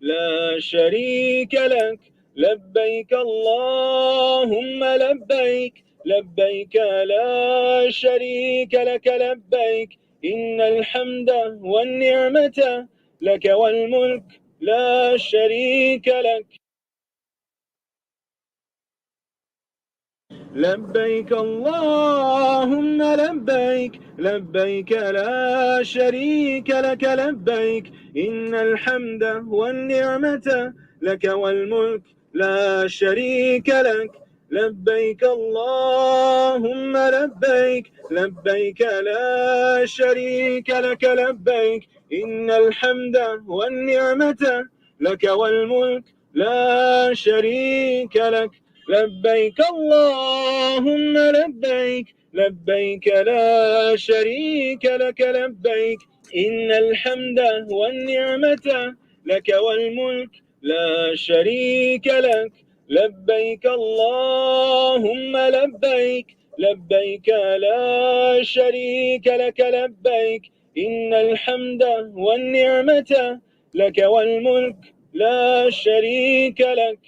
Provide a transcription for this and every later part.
لا شريك لك لبيك اللهم لبيك لبيك لا شريك لك لبيك إن الحمد والنعمة لك والملك لا شريك لك لبيك اللهم لبيك لبيك لا شريك لك لبيك إن الحمد والنعمة لك والملك لا شريك لك لبيك اللهم لبيك لبيك لا شريك لك لبيك إن الحمد والنعمة لك والملك لا شريك لك لبيك اللهم لبيك لبيك لا شريك لك لبيك إن الحمد والنعمة لك والملك لا شريك لك لبيك اللهم لبيك لبيك لا شريك لك لبيك إن الحمد والنعمة لك والملك لا شريك لك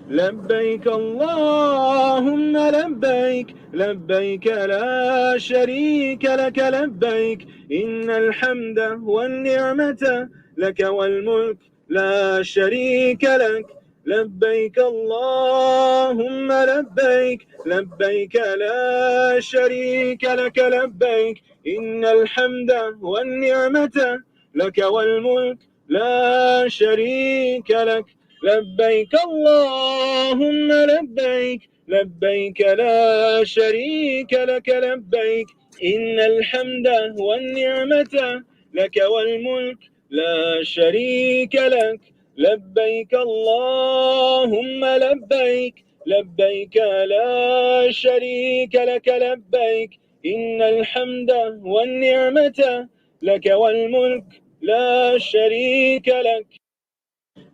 لبيك اللهم لبيك لبيك لا شريك لك لبيك إن الحمد والنعمة لك والملك لا شريك لك لبيك اللهم لبيك لبيك لا شريك لك لبيك إن الحمد والنعمة لك والملك لا شريك لك لبيك اللهم لبيك لبيك لا شريك لك لبيك إن الحمد والنعمة لك والملك لا شريك لك لبيك اللهم لبيك لبيك لا شريك لك لبيك إن الحمد والنعمة لك والملك لا شريك لك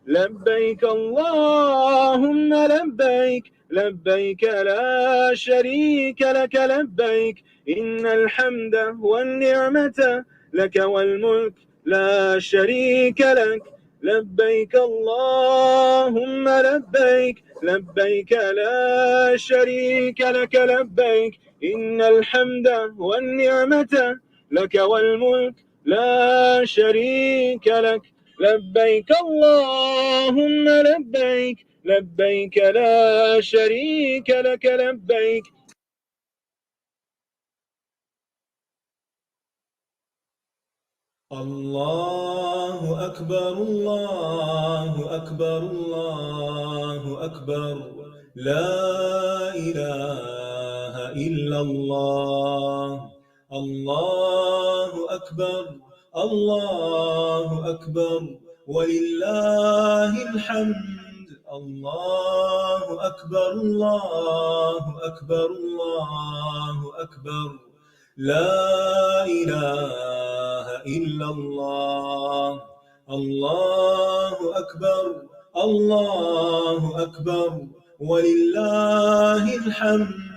لبيك اللهم لبيك لبيك لا شريك لك لبيك إن الحمد والنعمة لك والملك لا شريك لك لبيك اللهم لبيك لبيك لا شريك لك لبيك إن الحمد والنعمة لك والملك لا شريك لك لبيك اللهم لبيك لبيك لا شريك لك لبيك الله أكبر الله أكبر الله أكبر لا إله إلا الله الله أكبر الله أكبر ولله الحمد الله أكبر الله أكبر الله أكبر لا إله إلا الله الله أكبر الله أكبر ولله الحمد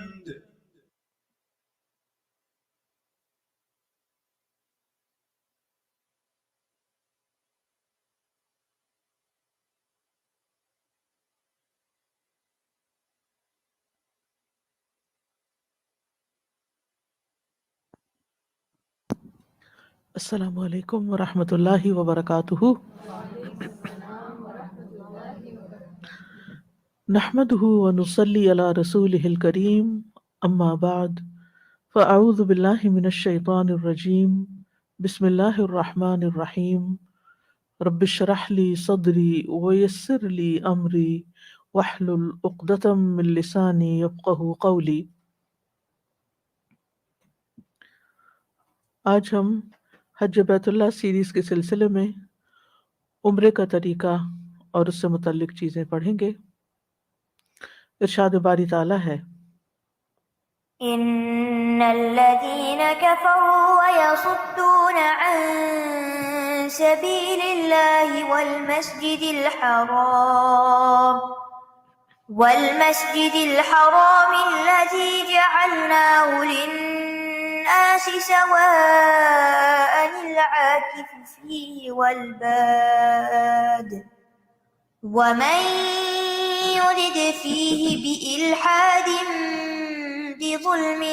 السلام علیکم ورحمۃ اللہ وبرکاتہ. نحمده ونصلي على رسوله الكريم اما بعد فاعوذ باللہ من الشیطان الرجیم بسم اللہ الرحمن الرحیم رب اشرح لي صدری ويسر لي امری واحلل عقدۃ من لسانی یفقهوا قولی. آج ہم حج بیت اللہ سیریز کے سلسلے میں عمرے کا طریقہ اور اس سے متعلق چیزیں پڑھیں گے. ارشاد باری تعالیٰ ہے إن الذين كفروا ويصدون عن سبيل الله والمسجد الحرام الذي جعلناه للناس الناس سواء العاكف فيه والباد ومن يرد فيه بإلحاد بظلم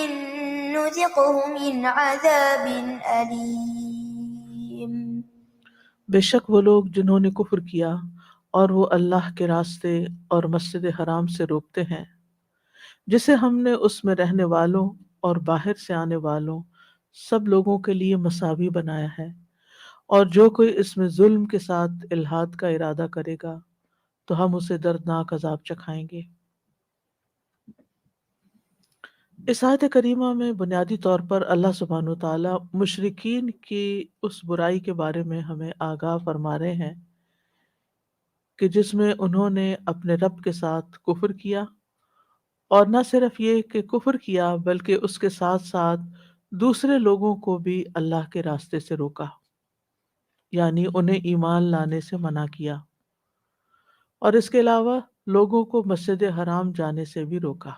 نذقه من عذاب أليم۔ بے شک وہ لوگ جنہوں نے کفر کیا اور وہ اللہ کے راستے اور مسجد حرام سے روکتے ہیں، جسے ہم نے اس میں رہنے والوں اور باہر سے آنے والوں سب لوگوں کے لیے مساوی بنایا ہے، اور جو کوئی اس میں ظلم کے ساتھ الحاد کا ارادہ کرے گا تو ہم اسے دردناک عذاب چکھائیں گے۔ اس آیت کریمہ میں بنیادی طور پر اللہ سبحانہ وتعالیٰ مشرکین کی اس برائی کے بارے میں ہمیں آگاہ فرما رہے ہیں کہ جس میں انہوں نے اپنے رب کے ساتھ کفر کیا، اور نہ صرف یہ کہ کفر کیا بلکہ اس کے ساتھ ساتھ دوسرے لوگوں کو بھی اللہ کے راستے سے روکا، یعنی انہیں ایمان لانے سے منع کیا، اور اس کے علاوہ لوگوں کو مسجد حرام جانے سے بھی روکا،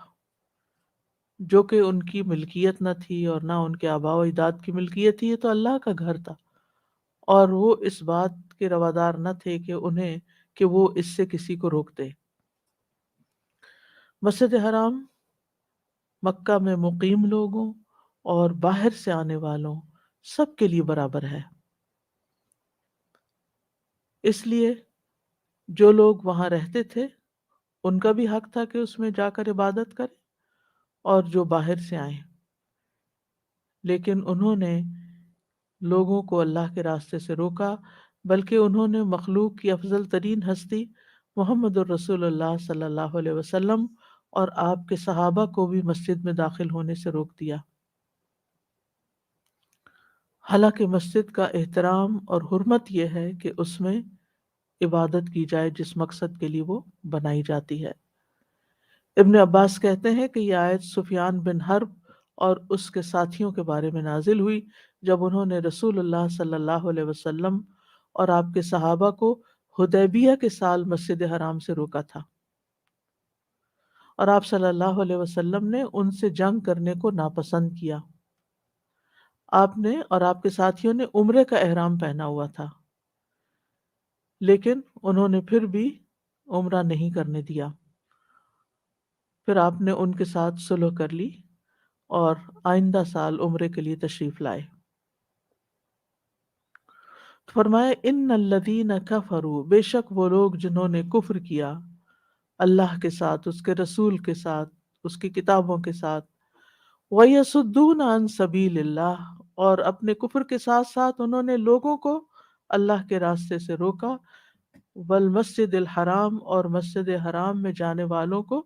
جو کہ ان کی ملکیت نہ تھی اور نہ ان کے آباء و اجداد کی ملکیت تھی، یہ تو اللہ کا گھر تھا، اور وہ اس بات کے روادار نہ تھے کہ وہ اس سے کسی کو روک دے۔ مسجد حرام مکہ میں مقیم لوگوں اور باہر سے آنے والوں سب کے لیے برابر ہے، اس لیے جو لوگ وہاں رہتے تھے ان کا بھی حق تھا کہ اس میں جا کر عبادت کریں، اور جو باہر سے آئیں، لیکن انہوں نے لوگوں کو اللہ کے راستے سے روکا، بلکہ انہوں نے مخلوق کی افضل ترین ہستی محمد الرسول اللہ صلی اللہ علیہ وسلم اور آپ کے صحابہ کو بھی مسجد میں داخل ہونے سے روک دیا۔ حالانکہ مسجد کا احترام اور حرمت یہ ہے کہ اس میں عبادت کی جائے جس مقصد کے لیے وہ بنائی جاتی ہے۔ ابن عباس کہتے ہیں کہ یہ آیت سفیان بن حرب اور اس کے ساتھیوں کے بارے میں نازل ہوئی جب انہوں نے رسول اللہ صلی اللہ علیہ وسلم اور آپ کے صحابہ کو حدیبیہ کے سال مسجد حرام سے روکا تھا، اور آپ صلی اللہ علیہ وسلم نے ان سے جنگ کرنے کو ناپسند کیا۔ آپ نے اور آپ کے ساتھیوں نے عمرے کا احرام پہنا ہوا تھا، لیکن انہوں نے پھر بھی عمرہ نہیں کرنے دیا۔ پھر آپ نے ان کے ساتھ صلح کر لی اور آئندہ سال عمرے کے لیے تشریف لائے۔ فرمایا ان الذین کفروا، بے شک وہ لوگ جنہوں نے کفر کیا اللہ کے ساتھ، اس کے رسول کے ساتھ، اس کی کتابوں کے ساتھ، وَيَصُدُّونَ عَن سَبِيلِ اللَّهِ، اور اپنے کفر کے ساتھ ساتھ انہوں نے لوگوں کو اللہ کے راستے سے روکا، والمسجد الحرام، اور مسجد حرام میں جانے والوں کو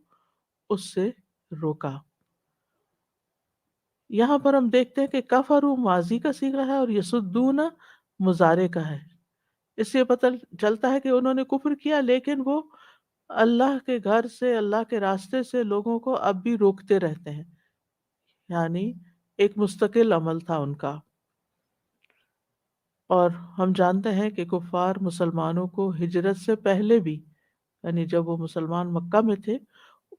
اس سے روکا۔ یہاں پر ہم دیکھتے ہیں کہ کفروا ماضی کا صیغہ ہے اور یصدون مضارع کا ہے، اس سے پتہ چلتا ہے کہ انہوں نے کفر کیا لیکن وہ اللہ کے گھر سے، اللہ کے راستے سے لوگوں کو اب بھی روکتے رہتے ہیں، یعنی ایک مستقل عمل تھا ان کا۔ اور ہم جانتے ہیں کہ کفار مسلمانوں کو ہجرت سے پہلے بھی، یعنی جب وہ مسلمان مکہ میں تھے،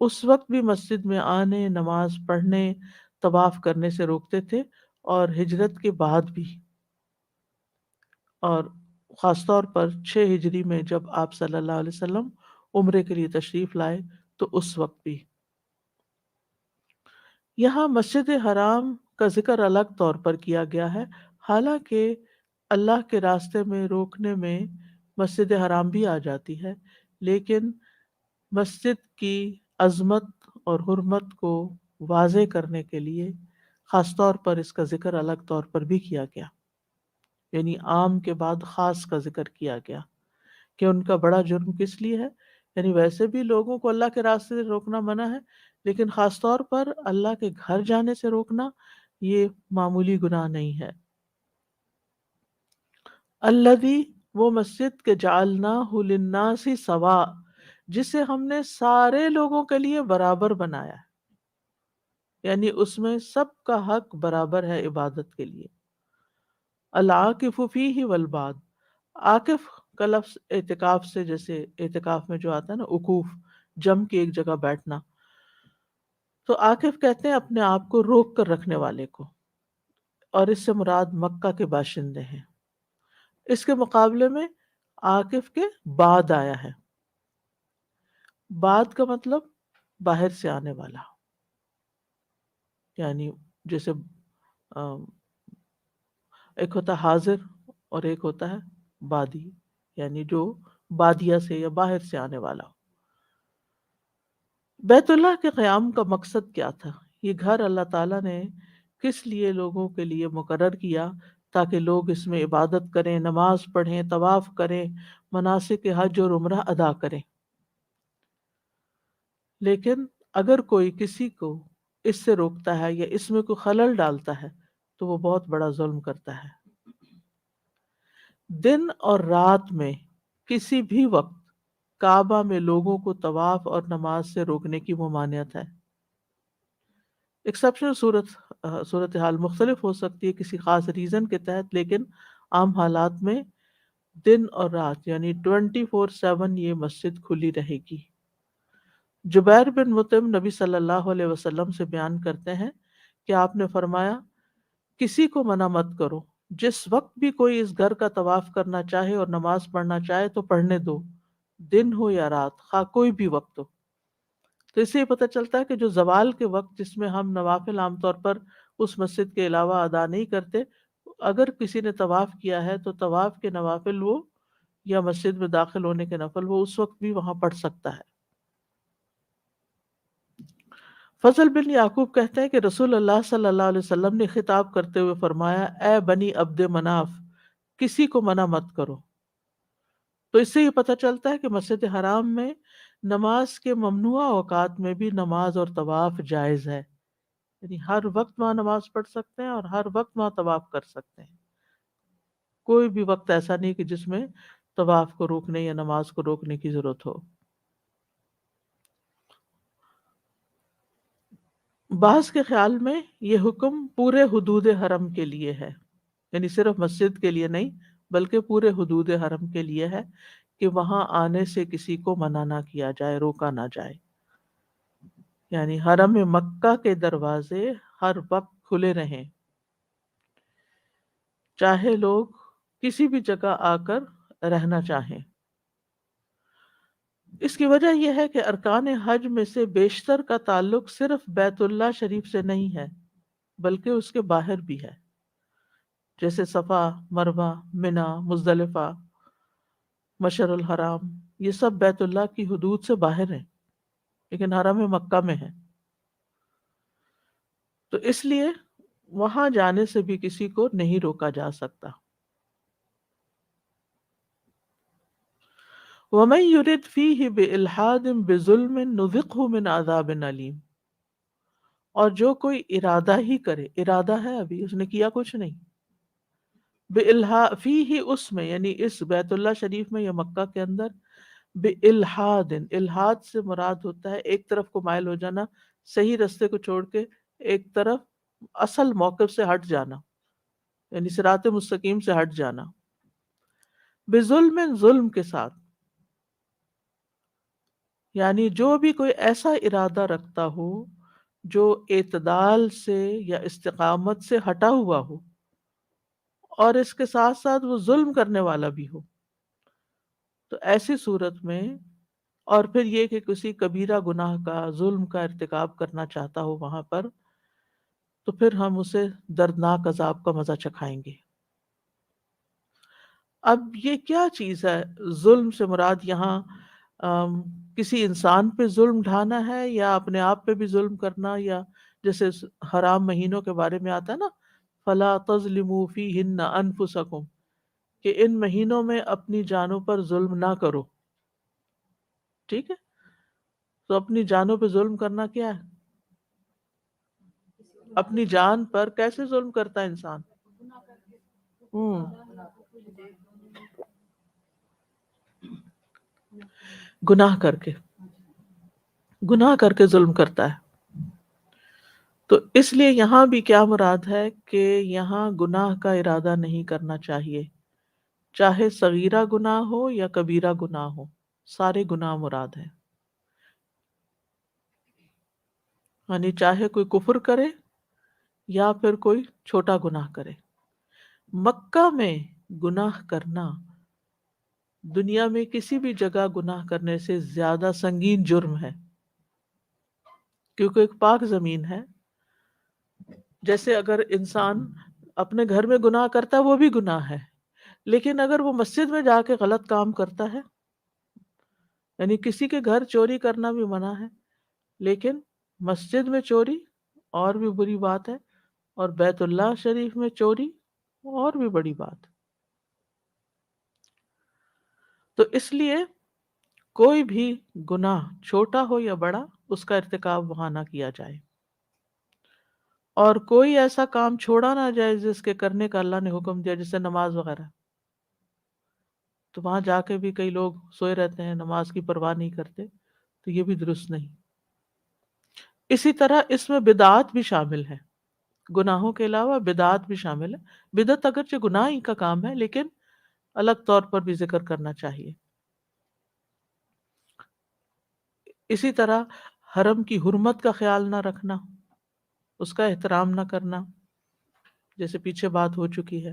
اس وقت بھی مسجد میں آنے، نماز پڑھنے، طواف کرنے سے روکتے تھے، اور ہجرت کے بعد بھی، اور خاص طور پر 6 ہجری میں جب آپ صلی اللہ علیہ وسلم عمرے کے لیے تشریف لائے تو اس وقت بھی۔ یہاں مسجد حرام کا ذکر الگ طور پر کیا گیا ہے، حالانکہ اللہ کے راستے میں روکنے میں مسجد حرام بھی آ جاتی ہے، لیکن مسجد کی عظمت اور حرمت کو واضح کرنے کے لیے خاص طور پر اس کا ذکر الگ طور پر بھی کیا گیا، یعنی عام کے بعد خاص کا ذکر کیا گیا کہ ان کا بڑا جرم کس لیے ہے۔ یعنی ویسے بھی لوگوں کو اللہ کے راستے سے روکنا منع ہے، لیکن خاص طور پر اللہ کے گھر جانے سے روکنا یہ معمولی گناہ نہیں ہے۔ الذی، وہ مسجد کے جعلناہ للناس سواء، جسے ہم نے سارے لوگوں کے لیے برابر بنایا ہے، یعنی اس میں سب کا حق برابر ہے عبادت کے لیے۔ العاکف فیہ والباد، عاکف کا لفظ اعتکاف سے، جیسے اعتکاف میں جو آتا ہے نا عکوف، جم کے ایک جگہ بیٹھنا، تو عاکف کہتے ہیں اپنے آپ کو روک کر رکھنے والے کو، اور اس سے مراد مکہ کے باشندے ہیں۔ اس کے مقابلے میں عاکف کے بعد آیا ہے۔ بعد کا مطلب باہر سے آنے والا، یعنی جیسے ایک ہوتا ہے حاضر اور ایک ہوتا ہے بادی، یعنی جو بادیہ سے یا باہر سے آنے والا ہو۔ بیت اللہ کے قیام کا مقصد کیا تھا؟ یہ گھر اللہ تعالیٰ نے کس لیے لوگوں کے لیے مقرر کیا؟ تاکہ لوگ اس میں عبادت کریں، نماز پڑھیں، طواف کریں، مناسک حج اور عمرہ ادا کریں۔ لیکن اگر کوئی کسی کو اس سے روکتا ہے یا اس میں کوئی خلل ڈالتا ہے تو وہ بہت بڑا ظلم کرتا ہے۔ دن اور رات میں کسی بھی وقت کعبہ میں لوگوں کو طواف اور نماز سے روکنے کی ممانعت ہے۔ ایکسیپشنل صورتحال مختلف ہو سکتی ہے کسی خاص ریزن کے تحت، لیکن عام حالات میں دن اور رات یعنی 24/7 یہ مسجد کھلی رہے گی۔ جبیر بن مطعم نبی صلی اللہ علیہ وسلم سے بیان کرتے ہیں کہ آپ نے فرمایا، کسی کو منع مت کرو، جس وقت بھی کوئی اس گھر کا طواف کرنا چاہے اور نماز پڑھنا چاہے تو پڑھنے دو، دن ہو یا رات، خواہ کوئی بھی وقت ہو۔ تو اس سے یہ پتہ چلتا ہے کہ جو زوال کے وقت جس میں ہم نوافل عام طور پر اس مسجد کے علاوہ ادا نہیں کرتے، اگر کسی نے طواف کیا ہے تو طواف کے نوافل وہ یا مسجد میں داخل ہونے کے نفل وہ اس وقت بھی وہاں پڑھ سکتا ہے۔ فضل بن یعقوب کہتے ہیں کہ رسول اللہ صلی اللہ علیہ وسلم نے خطاب کرتے ہوئے فرمایا، اے بنی عبد مناف، کسی کو منع مت کرو۔ تو اس سے یہ پتہ چلتا ہے کہ مسجد حرام میں نماز کے ممنوع اوقات میں بھی نماز اور طواف جائز ہے، یعنی ہر وقت وہاں نماز پڑھ سکتے ہیں اور ہر وقت وہاں طواف کر سکتے ہیں۔ کوئی بھی وقت ایسا نہیں کہ جس میں طواف کو روکنے یا نماز کو روکنے کی ضرورت ہو۔ بعض کے خیال میں یہ حکم پورے حدود حرم کے لیے ہے، یعنی صرف مسجد کے لیے نہیں بلکہ پورے حدود حرم کے لیے ہے کہ وہاں آنے سے کسی کو منع نہ کیا جائے، روکا نہ جائے۔ یعنی حرم مکہ کے دروازے ہر وقت کھلے رہیں، چاہے لوگ کسی بھی جگہ آ کر رہنا چاہیں۔ اس کی وجہ یہ ہے کہ ارکان حج میں سے بیشتر کا تعلق صرف بیت اللہ شریف سے نہیں ہے بلکہ اس کے باہر بھی ہے، جیسے صفا، مروہ، منا، مزدلفہ، مشعر الحرام، یہ سب بیت اللہ کی حدود سے باہر ہیں لیکن حرم مکہ میں ہے، تو اس لیے وہاں جانے سے بھی کسی کو نہیں روکا جا سکتا۔ وَمَن يُرِدْ فِيهِ بِإِلْحَادٍ بِظُلْمٍ نُذِقْهُ مِنْ عَذَابٍ أَلِيمٍ، اور جو کوئی ارادہ ہی کرے، ارادہ ہے ابھی اس نے کیا کچھ نہیں، فیہ اس میں یعنی اس بیت اللہ شریف میں یا مکہ کے اندر، بِإِلْحَادٍ، الحاد سے مراد ہوتا ہے ایک طرف کو مائل ہو جانا، صحیح رستے کو چھوڑ کے ایک طرف اصل موقف سے ہٹ جانا، یعنی صراط مستقیم سے ہٹ جانا، بظلم، ظلم کے ساتھ، یعنی جو بھی کوئی ایسا ارادہ رکھتا ہو جو اعتدال سے یا استقامت سے ہٹا ہوا ہو اور اس کے ساتھ ساتھ وہ ظلم کرنے والا بھی ہو، تو ایسی صورت میں، اور پھر یہ کہ کسی کبیرہ گناہ کا، ظلم کا ارتکاب کرنا چاہتا ہو وہاں پر، تو پھر ہم اسے دردناک عذاب کا مزہ چکھائیں گے۔ اب یہ کیا چیز ہے؟ ظلم سے مراد یہاں کسی انسان پہ ظلم ڈھانا ہے یا اپنے آپ پہ بھی ظلم کرنا، یا جیسے حرام مہینوں کے بارے میں آتا ہے نا، فَلَا تَظْلِمُوا فِيهِنَّ أَنفُسَكُمْ، کہ ان مہینوں میں اپنی جانوں پر ظلم نہ کرو، ٹھیک ہے؟ تو اپنی جانوں پہ ظلم کرنا کیا ہے؟ اپنی جان پر کیسے ظلم کرتا ہے انسان؟ گناہ کر کے ظلم کرتا ہے۔ تو اس لیے یہاں بھی کیا مراد ہے کہ یہاں گناہ کا ارادہ نہیں کرنا چاہیے، چاہے صغیرہ گناہ ہو یا کبیرہ گناہ ہو، سارے گناہ مراد ہیں۔ یعنی چاہے کوئی کفر کرے یا پھر کوئی چھوٹا گناہ کرے۔ مکہ میں گناہ کرنا دنیا میں کسی بھی جگہ گناہ کرنے سے زیادہ سنگین جرم ہے، کیونکہ ایک پاک زمین ہے۔ جیسے اگر انسان اپنے گھر میں گناہ کرتا ہے وہ بھی گناہ ہے، لیکن اگر وہ مسجد میں جا کے غلط کام کرتا ہے، یعنی کسی کے گھر چوری کرنا بھی منع ہے، لیکن مسجد میں چوری اور بھی بری بات ہے، اور بیت اللہ شریف میں چوری اور بھی بڑی بات۔ تو اس لیے کوئی بھی گناہ چھوٹا ہو یا بڑا، اس کا ارتکاب وہاں نہ کیا جائے، اور کوئی ایسا کام چھوڑا نہ جائے جس کے کرنے کا اللہ نے حکم دیا، جیسے نماز وغیرہ۔ تو وہاں جا کے بھی کئی لوگ سوئے رہتے ہیں، نماز کی پرواہ نہیں کرتے، تو یہ بھی درست نہیں۔ اسی طرح اس میں بدعات بھی شامل ہے، گناہوں کے علاوہ بدعات بھی شامل ہے۔ بدعت اگرچہ گناہ ہی کا کام ہے، لیکن الگ طور پر بھی ذکر کرنا چاہیے۔ اسی طرح حرم کی حرمت کا خیال نہ رکھنا، اس کا احترام نہ کرنا، جیسے پیچھے بات ہو چکی ہے۔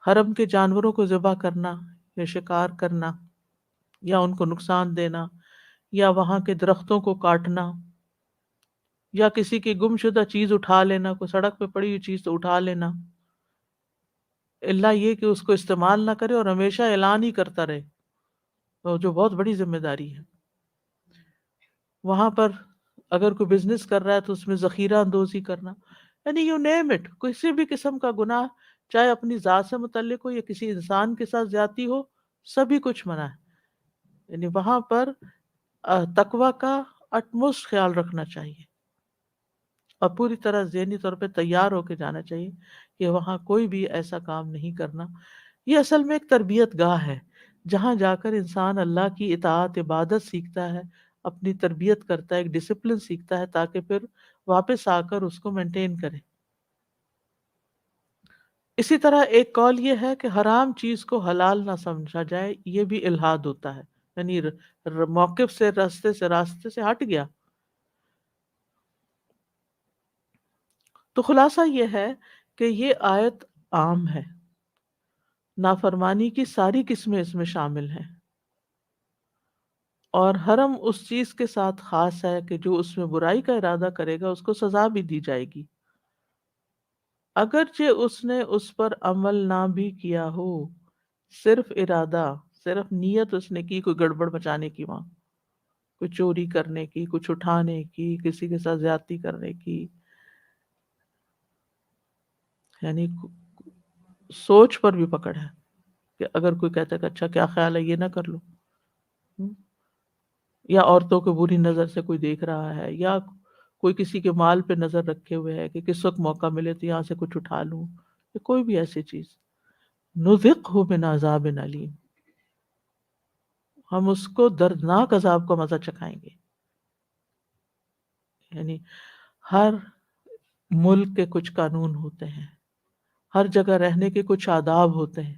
حرم کے جانوروں کو ذبح کرنا یا شکار کرنا، یا ان کو نقصان دینا، یا وہاں کے درختوں کو کاٹنا، یا کسی کی گم شدہ چیز اٹھا لینا، کوئی سڑک پہ پڑی ہوئی چیز تو اٹھا لینا، اللہ یہ کہ اس کو استعمال نہ کرے اور ہمیشہ اعلان ہی کرتا رہے، اور جو بہت بڑی ذمہ داری ہے۔ وہاں پر اگر کوئی بزنس کر رہا ہے تو اس میں ذخیرہ اندوزی کرنا، یعنی یو نیم اٹ، کسی بھی قسم کا گناہ، چاہے اپنی ذات سے متعلق ہو یا کسی انسان کے ساتھ زیادتی ہو، سبھی کچھ منع ہے۔ یعنی وہاں پر تقوی کا اٹموسٹ خیال رکھنا چاہیے، اور پوری طرح ذہنی طور پہ تیار ہو کے جانا چاہیے کہ وہاں کوئی بھی ایسا کام نہیں کرنا۔ یہ اصل میں ایک تربیت گاہ ہے، جہاں جا کر انسان اللہ کی اطاعت، عبادت سیکھتا ہے، اپنی تربیت کرتا ہے، ایک ڈسپلن سیکھتا ہے، تاکہ پھر واپس آ کر اس کو مینٹین کرے۔ اسی طرح ایک قول یہ ہے کہ حرام چیز کو حلال نہ سمجھا جائے، یہ بھی الحاد ہوتا ہے، یعنی موقف سے، راستے سے ہٹ گیا۔ تو خلاصہ یہ ہے کہ یہ آیت عام ہے، نافرمانی کی ساری قسمیں اس میں شامل ہیں، اور حرم اس چیز کے ساتھ خاص ہے کہ جو اس میں برائی کا ارادہ کرے گا اس کو سزا بھی دی جائے گی، اگرچہ اس نے اس پر عمل نہ بھی کیا ہو، صرف ارادہ، صرف نیت اس نے کی کوئی گڑبڑ مچانے کی، وہاں کوئی چوری کرنے کی، کچھ اٹھانے کی، کسی کے ساتھ زیادتی کرنے کی، یعنی سوچ پر بھی پکڑ ہے کہ اگر کوئی کہتا ہے کہ اچھا کیا خیال ہے یہ نہ کر لو، یا عورتوں کو بری نظر سے کوئی دیکھ رہا ہے، یا کوئی کسی کے مال پہ نظر رکھے ہوئے ہے کہ کس وقت موقع ملے تو یہاں سے کچھ اٹھا لوں، یا کوئی بھی ایسی چیز، نذقہ من عذاب علیم، ہم اس کو دردناک عذاب کا مزہ چکھائیں گے۔ یعنی ہر ملک کے کچھ قانون ہوتے ہیں، ہر جگہ رہنے کے کچھ آداب ہوتے ہیں،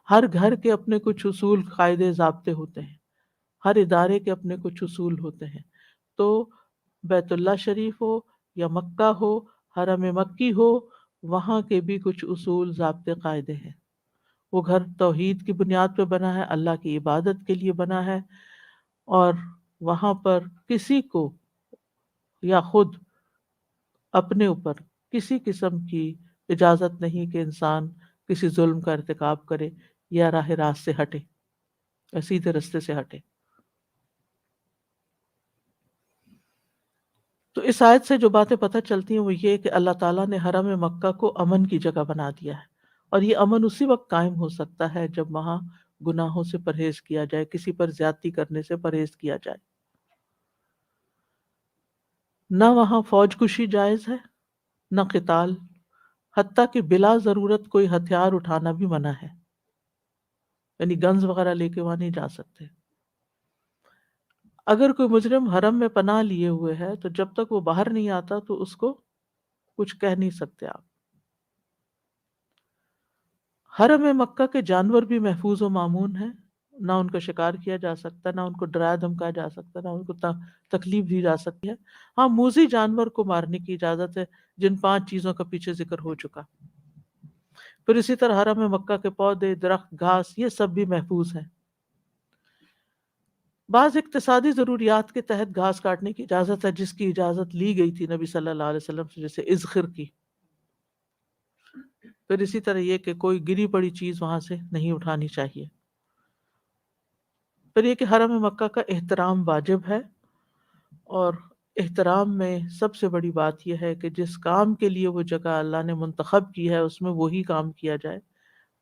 ہر گھر کے اپنے کچھ اصول، قاعدے، ضابطے ہوتے ہیں، ہر ادارے کے اپنے کچھ اصول ہوتے ہیں۔ تو بیت اللہ شریف ہو یا مکہ ہو، حرم مکی ہو، وہاں کے بھی کچھ اصول، ضابطے، قاعدے ہیں۔ وہ گھر توحید کی بنیاد پہ بنا ہے، اللہ کی عبادت کے لیے بنا ہے، اور وہاں پر کسی کو یا خود اپنے اوپر کسی قسم کی اجازت نہیں کہ انسان کسی ظلم کا ارتکاب کرے یا راہ راست سے ہٹے یا سیدھے رستے سے ہٹے۔ تو اس آیت سے جو باتیں پتہ چلتی ہیں وہ یہ کہ اللہ تعالیٰ نے حرم مکہ کو امن کی جگہ بنا دیا ہے، اور یہ امن اسی وقت قائم ہو سکتا ہے جب وہاں گناہوں سے پرہیز کیا جائے، کسی پر زیادتی کرنے سے پرہیز کیا جائے۔ نہ وہاں فوج کشی جائز ہے، نہ قتال، حتیٰ کہ بلا ضرورت کوئی ہتھیار اٹھانا بھی منع ہے، یعنی گنز وغیرہ لے کے وہاں نہیں جا سکتے۔ اگر کوئی مجرم حرم میں پناہ لیے ہوئے ہے تو جب تک وہ باہر نہیں آتا تو اس کو کچھ کہہ نہیں سکتے آپ۔ حرم مکہ کے جانور بھی محفوظ و مامون ہیں، نہ ان کا شکار کیا جا سکتا، نہ ان کو ڈرایا دھمکایا جا سکتا، نہ ان کو تکلیف دی جا سکتی ہے۔ ہاں موذی جانور کو مارنے کی اجازت ہے، جن 5 چیزوں کا پیچھے ذکر ہو چکا۔ پھر اسی طرح حرم مکہ کے پودے، درخت، گھاس یہ سب بھی محفوظ ہیں۔ بعض اقتصادی ضروریات کے تحت گھاس کاٹنے کی اجازت ہے، جس کی اجازت لی گئی تھی نبی صلی اللہ علیہ وسلم سے، جیسے اذخر کی۔ پھر اسی طرح یہ کہ کوئی گری پڑی چیز وہاں سے نہیں اٹھانی چاہیے۔ پھر یہ کہ حرم مکہ کا احترام واجب ہے، اور احترام میں سب سے بڑی بات یہ ہے کہ جس کام کے لیے وہ جگہ اللہ نے منتخب کی ہے اس میں وہی کام کیا جائے،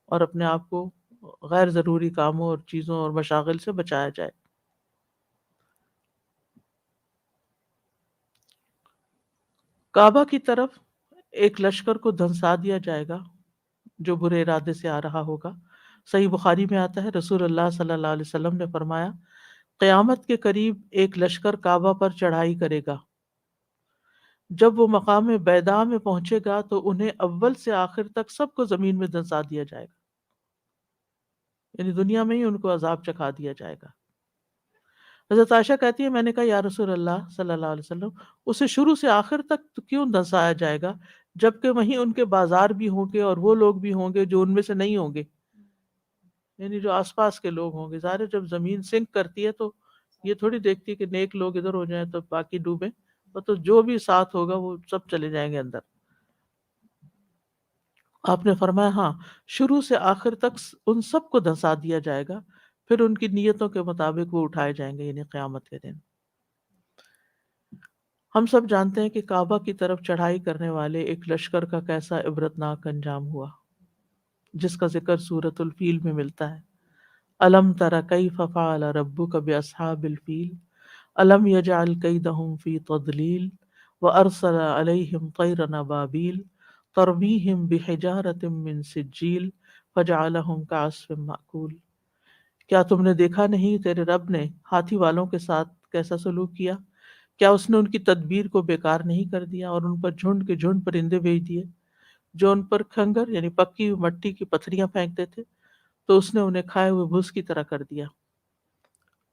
اور اپنے آپ کو غیر ضروری کاموں اور چیزوں اور مشاغل سے بچایا جائے۔ کعبہ کی طرف ایک لشکر کو دھنسا دیا جائے گا جو برے ارادے سے آ رہا ہوگا۔ صحیح بخاری میں آتا ہے، رسول اللہ صلی اللہ علیہ وسلم نے فرمایا، قیامت کے قریب ایک لشکر کعبہ پر چڑھائی کرے گا۔ جب وہ مقام بیضاء میں پہنچے گا تو انہیں اول سے آخر تک سب کو زمین میں دھنسا دیا جائے گا، یعنی دنیا میں ہی ان کو عذاب چکھا دیا جائے گا۔ حضرت عائشہ کہتی ہے، میں نے کہا یا رسول اللہ صلی اللہ علیہ وسلم، اسے شروع سے آخر تک تو کیوں دھنسایا جائے گا، جبکہ وہیں ان کے بازار بھی ہوں گے اور وہ لوگ بھی ہوں گے جو ان میں سے نہیں ہوں گے، یعنی جو آس پاس کے لوگ ہوں گے۔ ظاہر ہے جب زمین سنک کرتی ہے تو یہ تھوڑی دیکھتی ہے کہ نیک لوگ ادھر ہو جائیں تو باقی ڈوبیں، تو جو بھی ساتھ ہوگا وہ سب چلے جائیں گے اندر۔ آپ نے فرمایا ہاں، شروع سے آخر تک ان سب کو دھنسا دیا جائے گا، پھر ان کی نیتوں کے مطابق وہ اٹھائے جائیں گے، یعنی قیامت کے دن۔ ہم سب جانتے ہیں کہ کعبہ کی طرف چڑھائی کرنے والے ایک لشکر کا کیسا عبرتناک انجام ہوا، جس کا ذکر سورۃ الفیل میں ملتا ہے۔ الم تر کیف فعل ربک باصحاب الفیل الم یجعل کیدہم فی تضلیل وارسل علیہم طیرا ابابیل ترمیہم بحجارۃ من سجیل فجعلہم کعصف مأکول۔ کیا تم نے دیکھا نہیں تیرے رب نے ہاتھی والوں کے ساتھ کیسا سلوک کیا؟ کیا اس نے ان کی تدبیر کو بیکار نہیں کر دیا اور ان پر جھنڈ کے جھنڈ پرندے بھیج دیے جو ان پر کھنگر یعنی پکی ہوئی مٹی کی پتھریاں پھینکتے تھے، تو اس نے انہیں کھائے ہوئے بھوس کی طرح کر دیا۔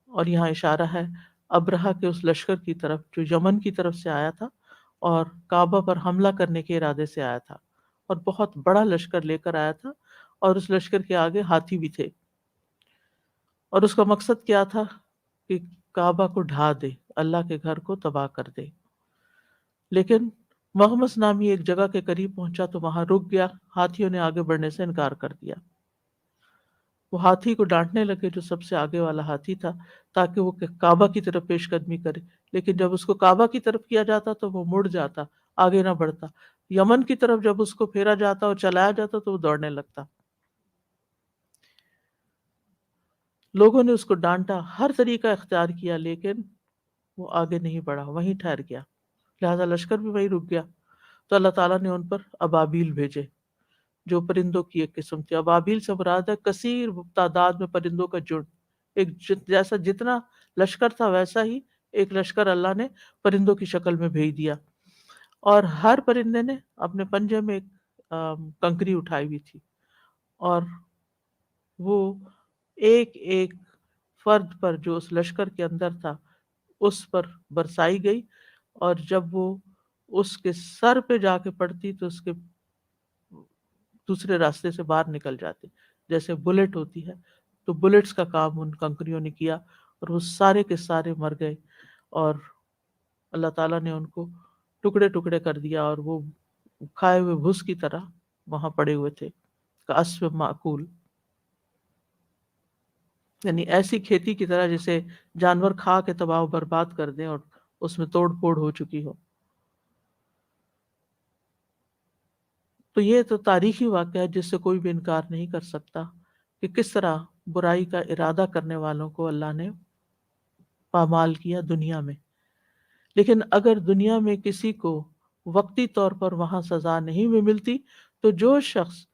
اور یہاں اشارہ ہے ابرہہ کے اس لشکر کی طرف جو یمن کی طرف سے آیا تھا اور کعبہ پر حملہ کرنے کے ارادے سے آیا تھا، اور بہت بڑا لشکر لے کر آیا تھا، اور اس لشکر کے آگے ہاتھی بھی تھے، اور اس کا مقصد کیا تھا کہ کعبہ کو ڈھا دے، اللہ کے گھر کو تباہ کر دے۔ لیکن مغمس نامی ایک جگہ کے قریب پہنچا تو وہاں رک گیا، ہاتھیوں نے آگے بڑھنے سے انکار کر دیا۔ وہ ہاتھی کو ڈانٹنے لگے جو سب سے آگے والا ہاتھی تھا، تاکہ وہ کعبہ کی طرف پیش قدمی کرے، لیکن جب اس کو کعبہ کی طرف کیا جاتا تو وہ مڑ جاتا، آگے نہ بڑھتا۔ یمن کی طرف جب اس کو پھیرا جاتا اور چلایا جاتا تو وہ دوڑنے لگتا۔ لوگوں نے اس کو ڈانٹا، ہر طریقہ اختیار کیا، لیکن وہ آگے نہیں بڑھا، وہیں ٹھہر گیا، لہذا لشکر بھی وہیں رک گیا۔ تو اللہ تعالیٰ نے ان پر ابابیل بھیجے جو پرندوں کی ایک قسم تھی۔ ابابیل سے مراد ہے کثیر تعداد میں پرندوں کا جھنڈ، ایک جیسا جتنا لشکر تھا ویسا ہی ایک لشکر اللہ نے پرندوں کی شکل میں بھیج دیا، اور ہر پرندے نے اپنے پنجے میں ایک کنکری اٹھائی ہوئی تھی، اور وہ ایک ایک فرد پر جو اس لشکر کے اندر تھا اس پر برسائی گئی، اور جب وہ اس کے سر پہ جا کے پڑتی تو اس کے دوسرے راستے سے باہر نکل جاتے، جیسے بلٹ ہوتی ہے، تو بلٹس کا کام ان کنکریوں نے کیا، اور وہ سارے کے سارے مر گئے، اور اللہ تعالیٰ نے ان کو ٹکڑے ٹکڑے کر دیا، اور وہ کھائے ہوئے بھوس کی طرح وہاں پڑے ہوئے تھے، کعصف مأکول، یعنی ایسی کھیتی کی طرح جسے جانور کھا کے تباہ و برباد کر دیں اور اس میں توڑ پھوڑ ہو چکی ہو۔ تو یہ تو تاریخی واقعہ ہے جس سے کوئی بھی انکار نہیں کر سکتا کہ کس طرح برائی کا ارادہ کرنے والوں کو اللہ نے پامال کیا دنیا میں۔ لیکن اگر دنیا میں کسی کو وقتی طور پر وہاں سزا نہیں بھی ملتی، تو جو شخص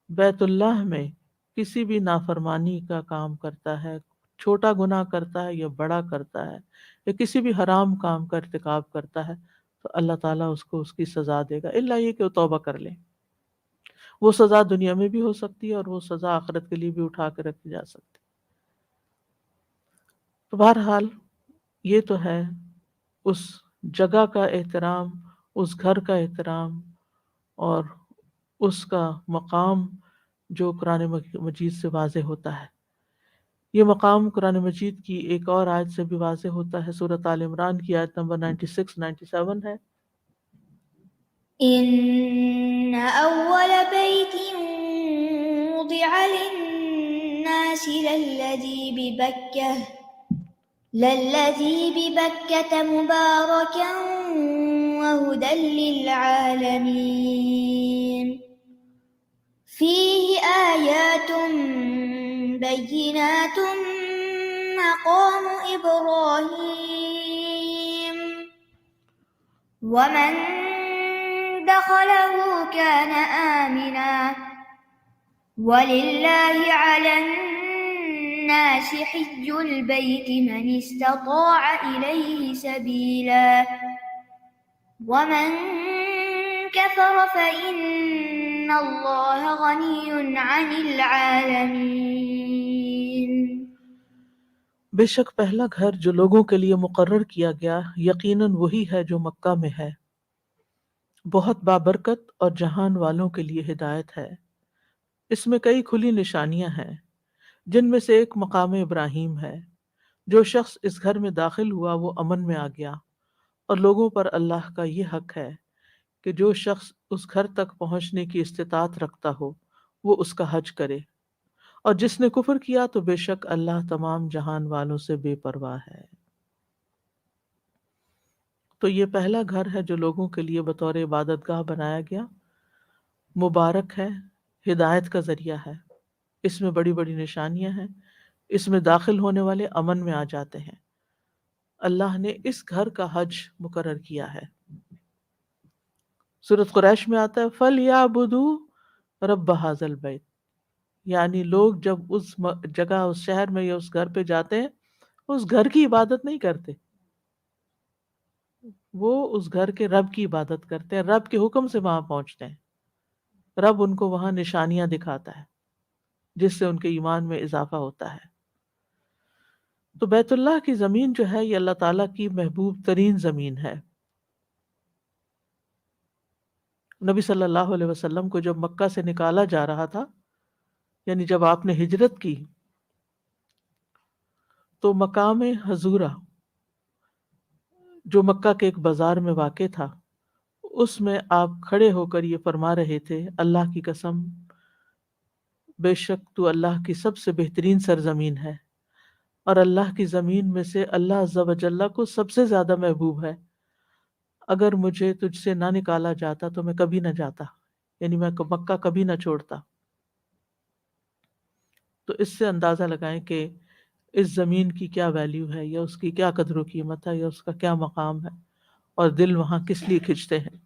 بیت اللہ میں کسی بھی نافرمانی کا کام کرتا ہے، چھوٹا گناہ کرتا ہے یا بڑا کرتا ہے، یا کسی بھی حرام کام کا ارتکاب کرتا ہے، تو اللہ تعالیٰ اس کو اس کی سزا دے گا، الا یہ کہ وہ توبہ کر لے۔ وہ سزا دنیا میں بھی ہو سکتی ہے اور وہ سزا آخرت کے لیے بھی اٹھا کے رکھی جا سکتی۔ تو بہرحال یہ تو ہے اس جگہ کا احترام اس گھر کا احترام اور اس کا مقام جو قرآن مجید سے واضح ہوتا ہے۔ یہ مقام قرآن مجید کی ایک اور آیت سے بھی واضح ہوتا ہے، سورۃ آل عمران کی آیت نمبر 96 97 ہے۔ إن أول بيت وضع للناس للذي ببكة مباركا وهدى للعالمين فيه آيات بينات مقام إبراهيم ومن دخله كان آمنا ولله على الناس حج البيت من استطاع إليه سبيلا ومن كفر فإن الله غني عن العالمين۔ بے شک پہلا گھر جو لوگوں کے لیے مقرر کیا گیا یقیناً وہی ہے جو مکہ میں ہے، بہت بابرکت اور جہان والوں کے لیے ہدایت ہے۔ اس میں کئی کھلی نشانیاں ہیں، جن میں سے ایک مقام ابراہیم ہے۔ جو شخص اس گھر میں داخل ہوا وہ امن میں آ گیا، اور لوگوں پر اللہ کا یہ حق ہے کہ جو شخص اس گھر تک پہنچنے کی استطاعت رکھتا ہو وہ اس کا حج کرے، اور جس نے کفر کیا تو بے شک اللہ تمام جہان والوں سے بے پرواہ ہے۔ تو یہ پہلا گھر ہے جو لوگوں کے لیے بطور عبادت گاہ بنایا گیا، مبارک ہے، ہدایت کا ذریعہ ہے۔ اس میں بڑی بڑی نشانیاں ہیں، اس میں داخل ہونے والے امن میں آ جاتے ہیں۔ اللہ نے اس گھر کا حج مقرر کیا ہے۔ سورۃ قریش میں آتا ہے فَلْيَعْبُدُوا رَبَّ هَٰذَا الْبَيْتِ، یعنی لوگ جب اس جگہ، اس شہر میں یا اس گھر پہ جاتے ہیں اس گھر کی عبادت نہیں کرتے، وہ اس گھر کے رب کی عبادت کرتے ہیں، رب کے حکم سے وہاں پہنچتے ہیں۔ رب ان کو وہاں نشانیاں دکھاتا ہے جس سے ان کے ایمان میں اضافہ ہوتا ہے۔ تو بیت اللہ کی زمین جو ہے یہ اللہ تعالیٰ کی محبوب ترین زمین ہے۔ نبی صلی اللہ علیہ وسلم کو جب مکہ سے نکالا جا رہا تھا، یعنی جب آپ نے ہجرت کی، تو مقام حضورہ جو مکہ کے ایک بازار میں واقع تھا، اس میں آپ کھڑے ہو کر یہ فرما رہے تھے اللہ کی قسم بے شک تو اللہ کی سب سے بہترین سرزمین ہے، اور اللہ کی زمین میں سے اللہ عز و جل کو سب سے زیادہ محبوب ہے۔ اگر مجھے تجھ سے نہ نکالا جاتا تو میں کبھی نہ جاتا، یعنی میں مکہ کبھی نہ چھوڑتا۔ تو اس سے اندازہ لگائیں کہ اس زمین کی کیا ویلیو ہے، یا اس کی کیا قدر و قیمت ہے، یا اس کا کیا مقام ہے، اور دل وہاں کس لیے کھنچتے ہیں۔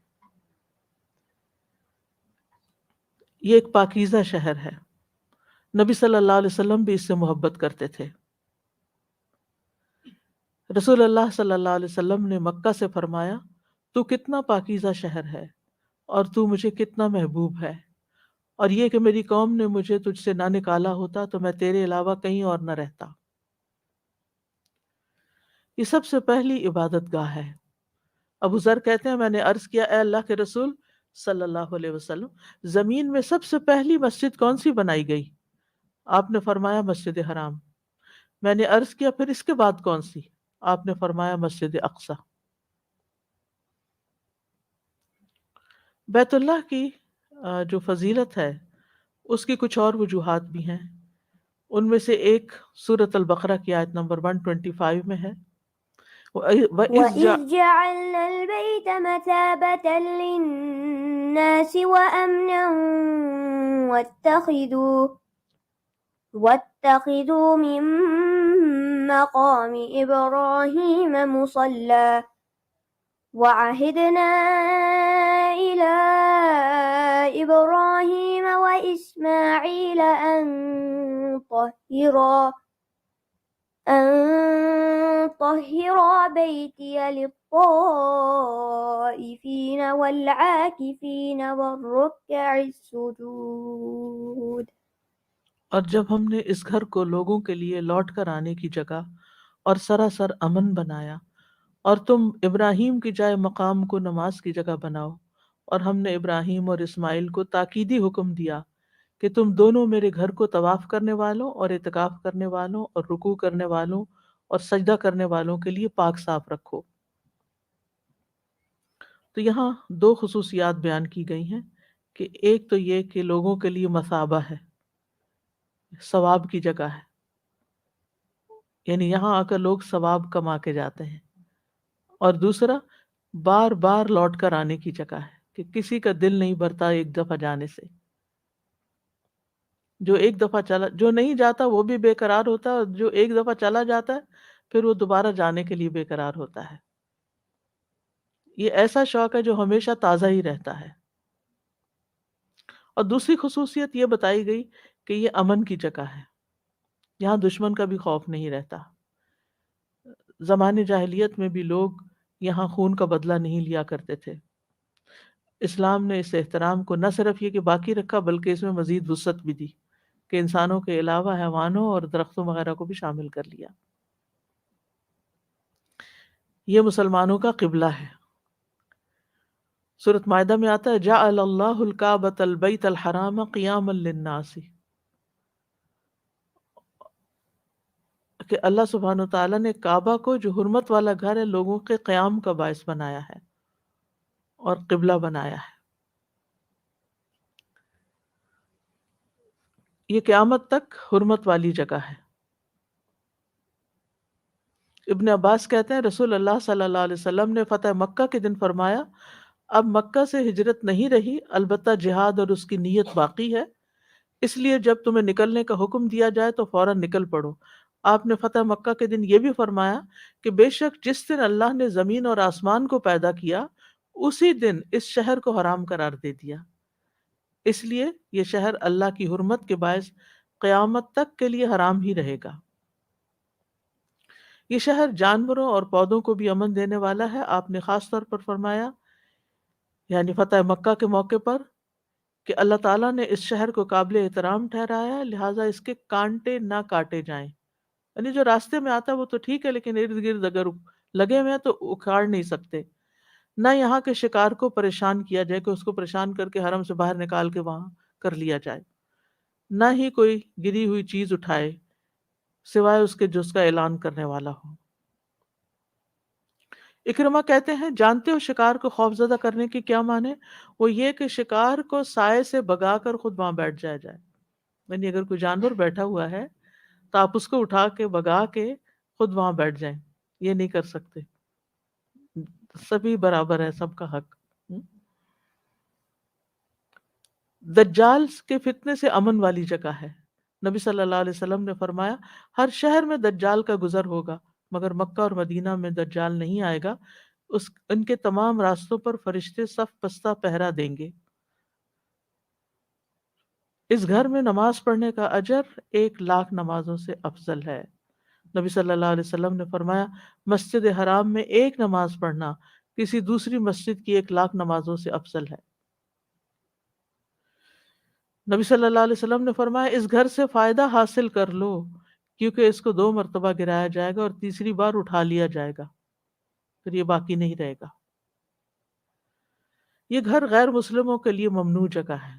یہ ایک پاکیزہ شہر ہے، نبی صلی اللہ علیہ وسلم بھی اس سے محبت کرتے تھے۔ رسول اللہ صلی اللہ علیہ وسلم نے مکہ سے فرمایا تو کتنا پاکیزہ شہر ہے اور تو مجھے کتنا محبوب ہے، اور یہ کہ میری قوم نے مجھے تجھ سے نہ نکالا ہوتا تو میں تیرے علاوہ کہیں اور نہ رہتا۔ یہ سب سے پہلی عبادت گاہ ہے۔ ابو ذر کہتے ہیں میں نے عرض کیا اے اللہ کے رسول صلی اللہ علیہ وسلم، زمین میں سب سے پہلی مسجد کون سی بنائی گئی؟ آپ نے فرمایا مسجد حرام۔ میں نے عرض کیا پھر اس کے بعد کون سی؟ آپ نے فرمایا مسجد اقصی۔ بیت اللہ کی جو فضیلت ہے اس کی کچھ اور وجوہات بھی ہیں، ان میں سے ایک سورۃ البقرہ کی آیت نمبر 125 میں ہے وَإِذْ جَعَلْنَا الْبَيْتَ مَثَابَةً لِلنَّاسِ وَأَمْنًا وَاتَّخِذُوا مِن مَّقَامِ إِبْرَاهِيمَ مُصَلًّى وَعَهِدْنَا إِلَىٰ إِبْرَاهِيمَ وَإِسْمَاعِيلَ أَن طَهِّرَا بَيْتِيَ لِلطَّائِفِينَ وَالْعَاكِفِينَ وَالرُّكَّعِ السُّجُودِ۔ اور جب ہم نے اس گھر کو لوگوں کے لیے لوٹ کر آنے کی جگہ اور سراسر امن بنایا اور تم ابراہیم کی جائے مقام کو نماز کی جگہ بناؤ، اور ہم نے ابراہیم اور اسماعیل کو تاکیدی حکم دیا کہ تم دونوں میرے گھر کو طواف کرنے والوں اور اعتکاف کرنے والوں اور رکوع کرنے والوں اور سجدہ کرنے والوں کے لیے پاک صاف رکھو۔ تو یہاں دو خصوصیات بیان کی گئی ہیں، کہ ایک تو یہ کہ لوگوں کے لیے مثابہ ہے، ثواب کی جگہ ہے، یعنی یہاں آ کر لوگ ثواب کما کے جاتے ہیں، اور دوسرا بار بار لوٹ کر آنے کی جگہ ہے، کہ کسی کا دل نہیں بھرتا ایک دفعہ جانے سے، جو ایک دفعہ چلا، جو نہیں جاتا وہ بھی بے قرار ہوتا ہے، اور جو ایک دفعہ چلا جاتا ہے پھر وہ دوبارہ جانے کے لیے بے قرار ہوتا ہے۔ یہ ایسا شوق ہے جو ہمیشہ تازہ ہی رہتا ہے۔ اور دوسری خصوصیت یہ بتائی گئی کہ یہ امن کی جگہ ہے، یہاں دشمن کا بھی خوف نہیں رہتا۔ زمانے جاہلیت میں بھی لوگ یہاں خون کا بدلہ نہیں لیا کرتے تھے۔ اسلام نے اس احترام کو نہ صرف یہ کہ باقی رکھا، بلکہ اس میں مزید وسعت بھی دی، کہ انسانوں کے علاوہ حیوانوں اور درختوں وغیرہ کو بھی شامل کر لیا۔ یہ مسلمانوں کا قبلہ ہے۔ سورۃ مائدہ میں آتا ہے جعل اللہ الکعبۃ البیت الحرام قیاما للناس، کہ اللہ سبحانہ وتعالیٰ نے کعبہ کو، جو حرمت والا گھر ہے، لوگوں کے قیام کا باعث بنایا ہے اور قبلہ بنایا ہے۔ یہ قیامت تک حرمت والی جگہ ہے۔ ابن عباس کہتے ہیں رسول اللہ صلی اللہ علیہ وسلم نے فتح مکہ کے دن فرمایا، اب مکہ سے ہجرت نہیں رہی، البتہ جہاد اور اس کی نیت باقی ہے، اس لیے جب تمہیں نکلنے کا حکم دیا جائے تو فوراً نکل پڑو۔ آپ نے فتح مکہ کے دن یہ بھی فرمایا کہ بے شک جس دن اللہ نے زمین اور آسمان کو پیدا کیا، اسی دن اس شہر کو حرام قرار دے دیا، اس لیے یہ شہر اللہ کی حرمت کے باعث قیامت تک کے لیے حرام ہی رہے گا۔ یہ شہر جانوروں اور پودوں کو بھی امن دینے والا ہے۔ آپ نے خاص طور پر فرمایا، یعنی فتح مکہ کے موقع پر، کہ اللہ تعالیٰ نے اس شہر کو قابل احترام ٹھہرایا ہے، لہٰذا اس کے کانٹے نہ کاٹے جائیں۔ یعنی جو راستے میں آتا ہے وہ تو ٹھیک ہے، لیکن ارد گرد اگر لگے ہوئے ہیں تو اکھاڑ نہیں سکتے۔ نہ یہاں کے شکار کو پریشان کیا جائے کہ اس کو پریشان کر کے حرم سے باہر نکال کے وہاں کر لیا جائے، نہ ہی کوئی گری ہوئی چیز اٹھائے سوائے اس کے جو اس کا اعلان کرنے والا ہو۔ اکرمہ کہتے ہیں جانتے ہو شکار کو خوفزدہ کرنے کی کیا معنی؟ وہ یہ کہ شکار کو سائے سے بگا کر خود وہاں بیٹھ جایا جائے، یعنی اگر کوئی جانور بیٹھا ہوا ہے تو آپ اس کو اٹھا کے بگا کے خود وہاں بیٹھ جائیں، یہ نہیں کر سکتے، سبھی برابر ہے، سب کا حق۔ دجال کے فتنے سے امن والی جگہ ہے۔ نبی صلی اللہ علیہ وسلم نے فرمایا ہر شہر میں دجال کا گزر ہوگا، مگر مکہ اور مدینہ میں دجال نہیں آئے گا، ان کے تمام راستوں پر فرشتے صف بستہ پہرا دیں گے۔ اس گھر میں نماز پڑھنے کا اجر 1,00,000 نمازوں سے افضل ہے۔ نبی صلی اللہ علیہ وسلم نے فرمایا مسجد حرام میں ایک نماز پڑھنا کسی دوسری مسجد کی 1,00,000 نمازوں سے افضل ہے۔ نبی صلی اللہ علیہ وسلم نے فرمایا اس گھر سے فائدہ حاصل کر لو، کیونکہ اس کو 2 مرتبہ گرایا جائے گا اور تیسری بار اٹھا لیا جائے گا، پھر یہ باقی نہیں رہے گا۔ یہ گھر غیر مسلموں کے لیے ممنوع جگہ ہے۔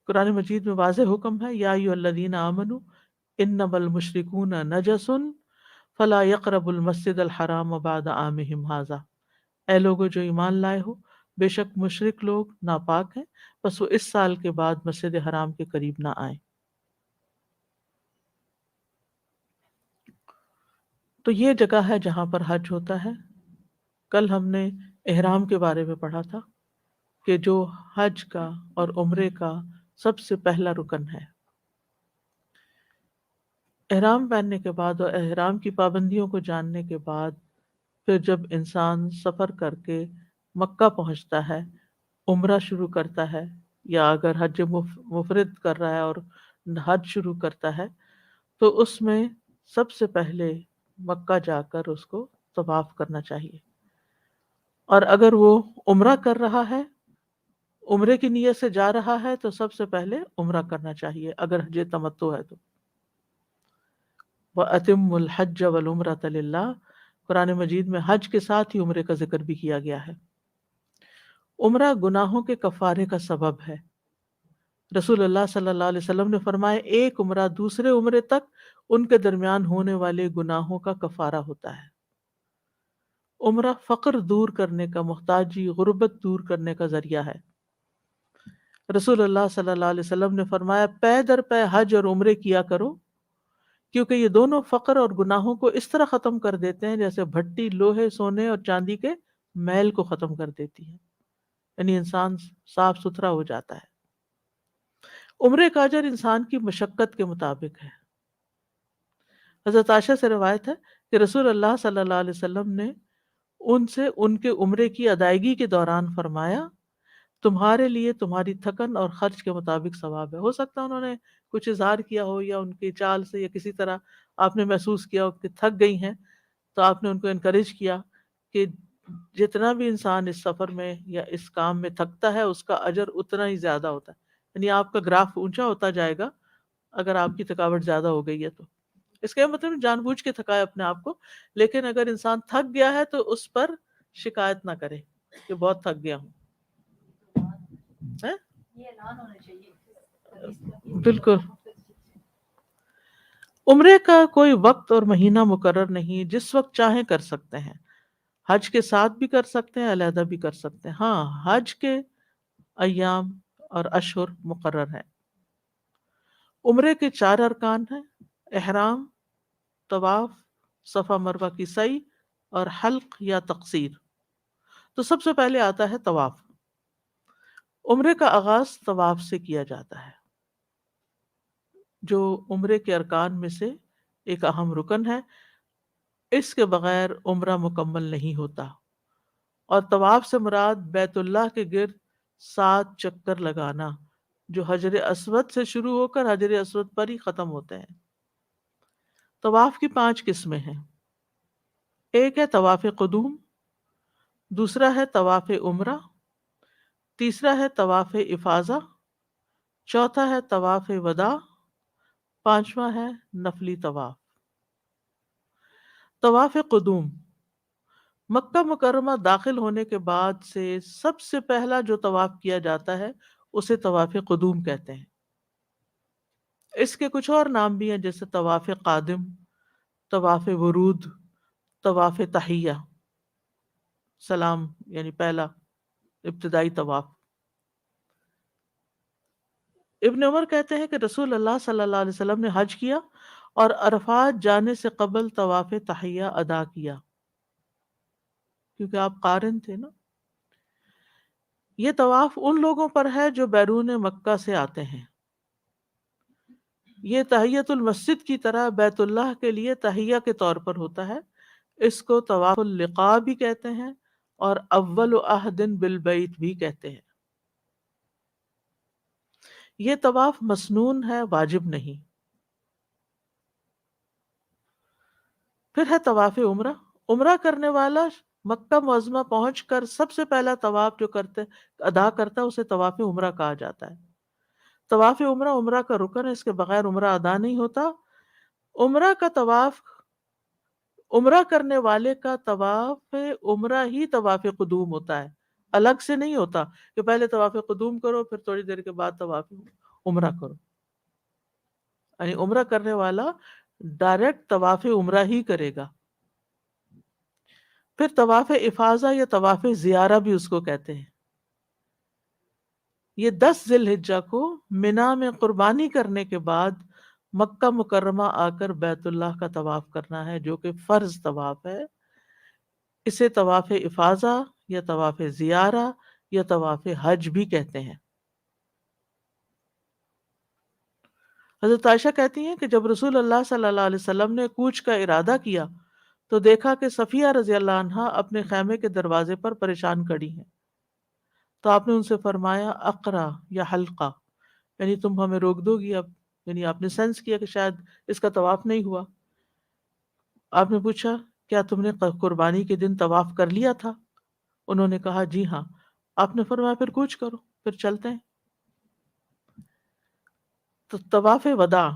قرآن مجید میں واضح حکم ہے یا ایھا الذین آمنوا انما المشرکون نجس فلا یقربوا المسجد الحرام بعد عامهم ھذا، اے لوگو جو ایمان لائے ہو، بے شک مشرک لوگ ناپاک ہیں، بس وہ اس سال کے بعد مسجد حرام کے قریب نہ آئیں۔ تو یہ جگہ ہے جہاں پر حج ہوتا ہے۔ کل ہم نے احرام کے بارے میں پڑھا تھا کہ جو حج کا اور عمرے کا سب سے پہلا رکن ہے۔ احرام پہننے کے بعد اور احرام کی پابندیوں کو جاننے کے بعد پھر جب انسان سفر کر کے مکہ پہنچتا ہے، عمرہ شروع کرتا ہے، یا اگر حج مفرد کر رہا ہے اور حج شروع کرتا ہے، تو اس میں سب سے پہلے مکہ جا کر اس کو طواف کرنا چاہیے۔ اور اگر وہ عمرہ کر رہا ہے، عمرے کی نیت سے جا رہا ہے، تو سب سے پہلے عمرہ کرنا چاہیے اگر حج تمتع ہے تو۔ وَأَتِمُّ الْحَجَّ وَالْعُمْرَةَ لِلَّهِ، قرآن مجید میں حج کے ساتھ ہی عمرے کا ذکر بھی کیا گیا ہے۔ عمرہ گناہوں کے کفارے کا سبب ہے۔ رسول اللہ صلی اللہ علیہ وسلم نے فرمایا ایک عمرہ دوسرے عمرے تک ان کے درمیان ہونے والے گناہوں کا کفارہ ہوتا ہے۔ عمرہ فقر دور کرنے کا، محتاجی، غربت دور کرنے کا ذریعہ ہے۔ رسول اللہ صلی اللہ علیہ وسلم نے فرمایا پے در پے حج اور عمرے کیا کرو، کیونکہ یہ دونوں فقر اور گناہوں کو اس طرح ختم کر دیتے ہیں جیسے بھٹی لوہے، سونے اور چاندی کے میل کو ختم کر دیتی ہے، یعنی انسان صاف ستھرا ہو جاتا ہے۔ عمرے کا اجر انسان کی مشقت کے مطابق ہے۔ حضرت عائشہ سے روایت ہے کہ رسول اللہ صلی اللہ علیہ وسلم نے ان سے ان کے عمرے کی ادائیگی کے دوران فرمایا تمہارے لیے تمہاری تھکن اور خرچ کے مطابق ثواب ہے۔ ہو سکتا ہے انہوں نے کچھ اظہار کیا ہو یا ان کی چال سے یا کسی طرح آپ نے محسوس کیا ہو کہ تھک گئی ہیں، تو آپ نے ان کو انکریج کیا کہ جتنا بھی انسان اس سفر میں یا اس کام میں تھکتا ہے اس کا اجر اتنا ہی زیادہ ہوتا ہے، یعنی آپ کا گراف اونچا ہوتا جائے گا اگر آپ کی تھکاوٹ زیادہ ہو گئی ہے تو۔ اس کا مطلب جان بوجھ کے تھکائے اپنے آپ کو، لیکن اگر انسان تھک گیا ہے تو اس پر شکایت نہ کرے کہ بہت تھک گیا ہوں۔ بالکل، عمرے کا کوئی وقت اور مہینہ مقرر نہیں، جس وقت چاہیں کر سکتے ہیں۔ حج کے ساتھ بھی کر سکتے ہیں، علیحدہ بھی کر سکتے ہیں۔ ہاں، حج کے ایام اور اشہر مقرر ہیں۔ عمرے کے 4 ارکان ہیں: احرام، طواف، صفا مروہ کی سعی اور حلق یا تقصیر۔ تو سب سے پہلے آتا ہے طواف۔ عمرے کا آغاز طواف سے کیا جاتا ہے، جو عمرے کے ارکان میں سے ایک اہم رکن ہے۔ اس کے بغیر عمرہ مکمل نہیں ہوتا، اور طواف سے مراد بیت اللہ کے گرد 7 چکر لگانا، جو حجر اسود سے شروع ہو کر حجر اسود پر ہی ختم ہوتے ہیں۔ طواف کی 5 قسمیں ہیں۔ ایک ہے طواف قدوم، دوسرا ہے طواف عمرہ، تیسرا ہے طواف افاضہ، چوتھا ہے طواف وداع، پانچواں ہے نفلی طواف۔ طواف قدوم، مکہ مکرمہ داخل ہونے کے بعد سے سب سے پہلا جو طواف کیا جاتا ہے اسے طواف قدوم کہتے ہیں۔ اس کے کچھ اور نام بھی ہیں، جیسے طواف قادم، طواف ورود، طواف تحیہ، سلام یعنی پہلا ابتدائی طواف۔ ابن عمر کہتے ہیں کہ رسول اللہ صلی اللہ علیہ وسلم نے حج کیا اور عرفات جانے سے قبل طواف تحیہ ادا کیا، کیونکہ آپ قارن تھے نا۔ یہ طواف ان لوگوں پر ہے جو بیرون مکہ سے آتے ہیں۔ یہ تحیۃ المسجد کی طرح بیت اللہ کے لیے تحیہ کے طور پر ہوتا ہے۔ اس کو طواف اللقاء بھی کہتے ہیں اور اول عہد بالبیت بھی کہتے ہیں۔ یہ طواف مسنون ہے، واجب نہیں۔ پھر ہے طواف عمرہ۔ عمرہ کرنے والا مکہ معظمہ پہنچ کر سب سے پہلا طواف جو ادا کرتا ہے اسے طواف عمرہ کہا جاتا ہے۔ طواف عمرہ عمرہ کا رکن ہے، اس کے بغیر عمرہ ادا نہیں ہوتا۔ عمرہ کا طواف، عمرہ کرنے والے کا طواف عمرہ ہی طواف قدوم ہوتا ہے، الگ سے نہیں ہوتا کہ پہلے طواف قدوم کرو پھر تھوڑی دیر کے بعد طواف عمرہ کرو۔ یعنی عمرہ کرنے والا ڈائریکٹ طواف عمرہ ہی کرے گا۔ پھر طواف افاضہ یا طواف زیارہ بھی اس کو کہتے ہیں۔ یہ 10 ذی الحجہ کو منا میں قربانی کرنے کے بعد مکہ مکرمہ آ کر بیت اللہ کا طواف کرنا ہے، جو کہ فرض طواف ہے۔ اسے طواف افاضہ یا طواف زیارہ یا طواف حج بھی کہتے ہیں۔ حضرت عائشہ کہتی ہیں کہ جب رسول اللہ صلی اللہ علیہ وسلم نے کوچ کا ارادہ کیا تو دیکھا کہ صفیہ رضی اللہ عنہا اپنے خیمے کے دروازے پر پریشان کھڑی ہیں، تو آپ نے ان سے فرمایا اقرا یا حلقہ، یعنی تم ہمیں روک دو گی اب؟ یعنی آپ نے سینس کیا کہ شاید اس کا طواف نہیں ہوا۔ آپ نے پوچھا کیا تم نے قربانی کے دن طواف کر لیا تھا؟ انہوں نے کہا جی ہاں۔ آپ نے فرمایا پھر کوچ کرو، پھر چلتے ہیں۔ تو طواف وداع،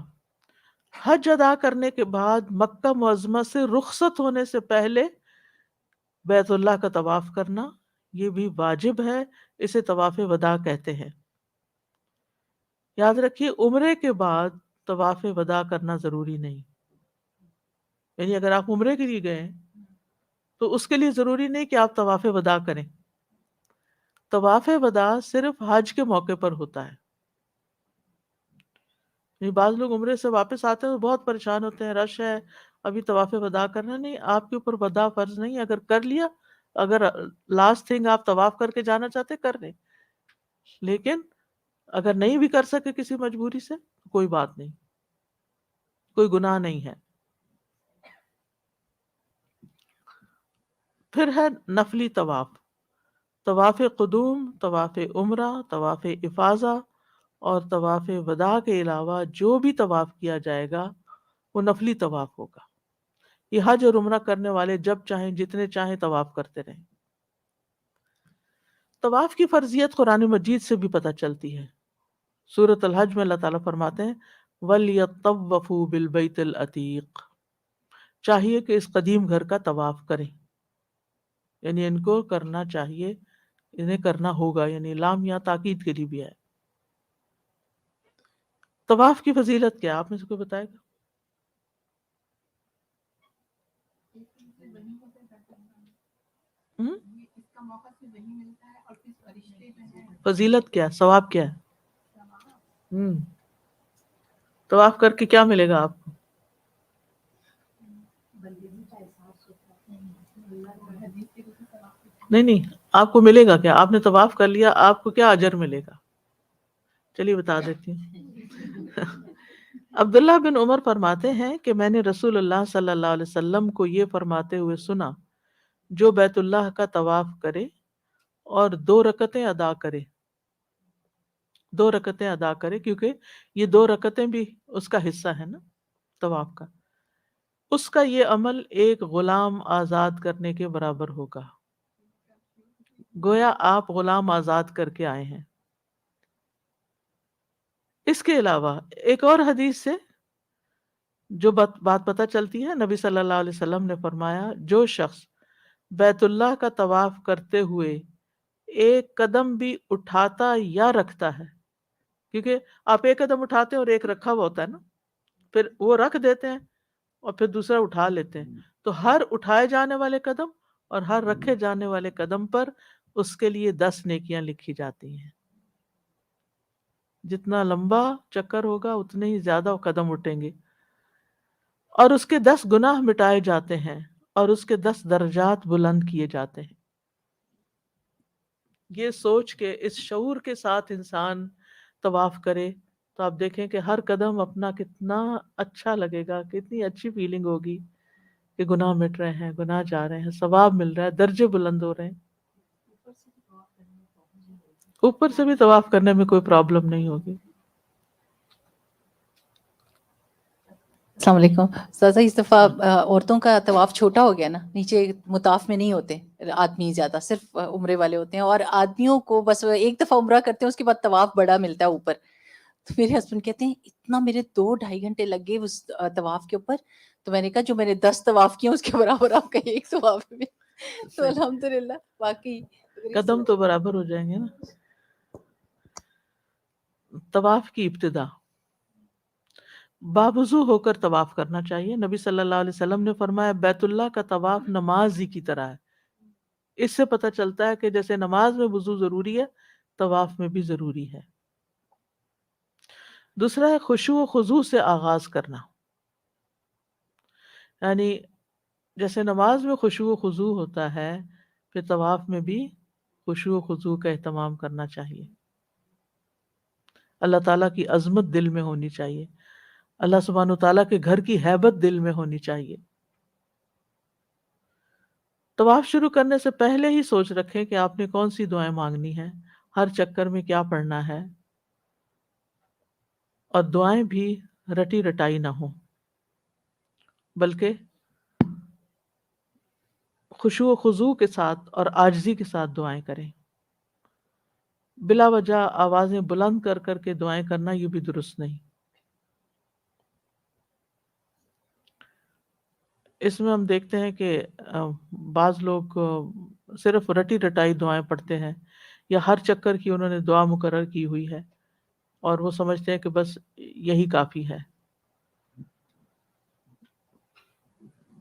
حج ادا کرنے کے بعد مکہ معظمہ سے رخصت ہونے سے پہلے بیت اللہ کا طواف کرنا یہ بھی واجب ہے، اسے طواف وداع کہتے ہیں۔ یاد رکھیے عمرے کے بعد طواف وداع کرنا ضروری نہیں، یعنی اگر آپ عمرے کے لیے گئے تو اس کے لیے ضروری نہیں کہ آپ طواف وداع کریں۔ طواف وداع صرف حج کے موقع پر ہوتا ہے۔ یعنی بعض لوگ عمرے سے واپس آتے ہیں تو بہت پریشان ہوتے ہیں، رش ہے، ابھی طواف وداع کرنا نہیں، آپ کے اوپر وداع فرض نہیں، اگر کر لیا، اگر لاسٹ تھنگ آپ طواف کر کے جانا چاہتے کر لیں، لیکن اگر نہیں بھی کر سکے کسی مجبوری سے کوئی بات نہیں، کوئی گناہ نہیں ہے۔ پھر ہے نفلی طواف، طواف قدوم، طواف عمرہ، طواف افاضہ اور طواف وداع کے علاوہ جو بھی طواف کیا جائے گا وہ نفلی طواف ہوگا۔ یہ حج اور عمرہ کرنے والے جب چاہیں جتنے چاہیں طواف کرتے رہیں۔ طواف کی فرضیت قرآن مجید سے بھی پتہ چلتی ہے۔ سورۃ الحج میں اللہ تعالیٰ فرماتے ہیں وَلْيَطَّوَّفُوا بِالْبَيْتِ الْعَتِيقِ، چاہیے کہ اس قدیم گھر کا طواف کریں، یعنی ان کو کرنا چاہیے، انہیں کرنا ہوگا، یعنی لام یا تاکید کے لیے بھی ہے۔ طواف کی فضیلت کیا آپ میں سے کوئی بتائے گا؟ ہم؟ فضیلت کیا، ثواب کیا ہے؟ طواف کر کے کیا ملے گا آپ کو؟ نہیں، آپ کو ملے گا کیا؟ آپ نے طواف کر لیا، آپ کو کیا اجر ملے گا؟ چلیے بتا دیتی ہوں۔ عبداللہ بن عمر فرماتے ہیں کہ میں نے رسول اللہ صلی اللہ علیہ وسلم کو یہ فرماتے ہوئے سنا، جو بیت اللہ کا طواف کرے اور 2 رکعتیں ادا کرے، 2 رکعتیں ادا کرے، کیونکہ یہ 2 رکعتیں بھی اس کا حصہ ہے نا طواف کا، اس کا یہ عمل ایک غلام آزاد کرنے کے برابر ہوگا، گویا آپ غلام آزاد کر کے آئے ہیں۔ اس کے علاوہ ایک اور حدیث سے جو بات پتہ چلتی ہے، نبی صلی اللہ علیہ وسلم نے فرمایا جو شخص بیت اللہ کا طواف کرتے ہوئے ایک قدم بھی اٹھاتا یا رکھتا ہے، کیونکہ آپ ایک قدم اٹھاتے ہیں اور ایک رکھا ہوا ہوتا ہے نا، پھر وہ رکھ دیتے ہیں اور پھر دوسرا اٹھا لیتے ہیں، تو ہر اٹھائے جانے والے قدم اور ہر رکھے جانے والے قدم پر اس کے لیے 10 نیکیاں لکھی جاتی ہیں۔ جتنا لمبا چکر ہوگا اتنے ہی زیادہ قدم اٹھیں گے، اور اس کے 10 گناہ مٹائے جاتے ہیں اور اس کے 10 درجات بلند کیے جاتے ہیں۔ یہ سوچ کے، اس شعور کے ساتھ انسان طواف کرے تو آپ دیکھیں کہ ہر قدم اپنا کتنا اچھا لگے گا، کتنی اچھی فیلنگ ہوگی کہ گناہ مٹ رہے ہیں، گناہ جا رہے ہیں، ثواب مل رہا ہے، درجے بلند ہو رہے ہیں۔ اوپر سے بھی طواف کرنے میں کوئی پرابلم نہیں ہوگی۔ السلام علیکم سازا، اس دفعہ عورتوں کا طواف چھوٹا ہو گیا نا، نیچے مطاف میں نہیں ہوتے آدمی زیادہ، صرف عمرے والے ہوتے ہیں، اور آدمیوں کو بس ایک دفعہ عمرہ کرتے ہیں، اس کے بعد طواف بڑا ملتا ہے اوپر۔ تو میرے ہسبینڈ کہتے ہیں اتنا میرے 2-2.5 گھنٹے لگ گئے اس طواف کے اوپر، تو میں نے کہا جو میں نے 10 طواف کیے اس کے برابر آپ کا ایک طواف میں، تو الحمدللہ واقعی قدم تو برابر ہو جائیں گے نا۔ طواف کی ابتدا باوضو ہو کر طواف کرنا چاہیے۔ نبی صلی اللہ علیہ وسلم نے فرمایا بیت اللہ کا طواف نماز ہی کی طرح ہے۔ اس سے پتہ چلتا ہے کہ جیسے نماز میں وضو ضروری ہے، طواف میں بھی ضروری ہے۔ دوسرا ہے خشوع و خضوع سے آغاز کرنا، یعنی جیسے نماز میں خشوع و خضوع ہوتا ہے، پھر طواف میں بھی خشوع و خضوع کا اہتمام کرنا چاہیے۔ اللہ تعالیٰ کی عظمت دل میں ہونی چاہیے، اللہ سبحانہ وتعالیٰ کے گھر کی ہیبت دل میں ہونی چاہیے۔ طواف شروع کرنے سے پہلے ہی سوچ رکھیں کہ آپ نے کون سی دعائیں مانگنی ہیں، ہر چکر میں کیا پڑھنا ہے، اور دعائیں بھی رٹی رٹائی نہ ہوں، بلکہ خشوع و خضوع کے ساتھ اور عاجزی کے ساتھ دعائیں کریں۔ بلا وجہ آوازیں بلند کر کر کے دعائیں کرنا یہ بھی درست نہیں۔ اس میں ہم دیکھتے ہیں کہ بعض لوگ صرف رٹی رٹائی دعائیں پڑھتے ہیں، یا ہر چکر کی انہوں نے دعا مقرر کی ہوئی ہے اور وہ سمجھتے ہیں کہ بس یہی کافی ہے.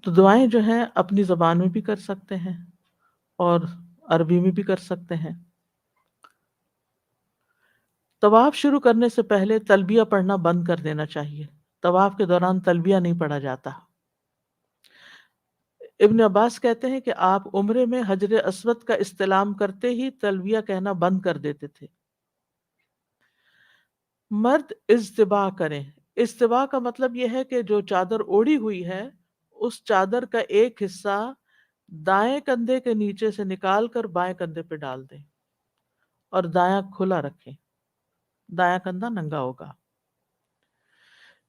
تو دعائیں جو ہیں اپنی زبان میں بھی کر سکتے ہیں اور عربی میں بھی کر سکتے ہیں. طواف شروع کرنے سے پہلے تلبیہ پڑھنا بند کر دینا چاہیے. طواف کے دوران تلبیہ نہیں پڑھا جاتا. ابن عباس کہتے ہیں کہ آپ عمرے میں حجر اسود کا استلام کرتے ہی تلبیہ کہنا بند کر دیتے تھے. مرد اجتباء کریں. اجتباء کا مطلب یہ ہے کہ جو چادر اوڑھی ہوئی ہے اس چادر کا ایک حصہ دائیں کندھے کے نیچے سے نکال کر بائیں کندھے پہ ڈال دیں اور دایاں کھلا رکھیں. دایاں کندھا ننگا ہوگا.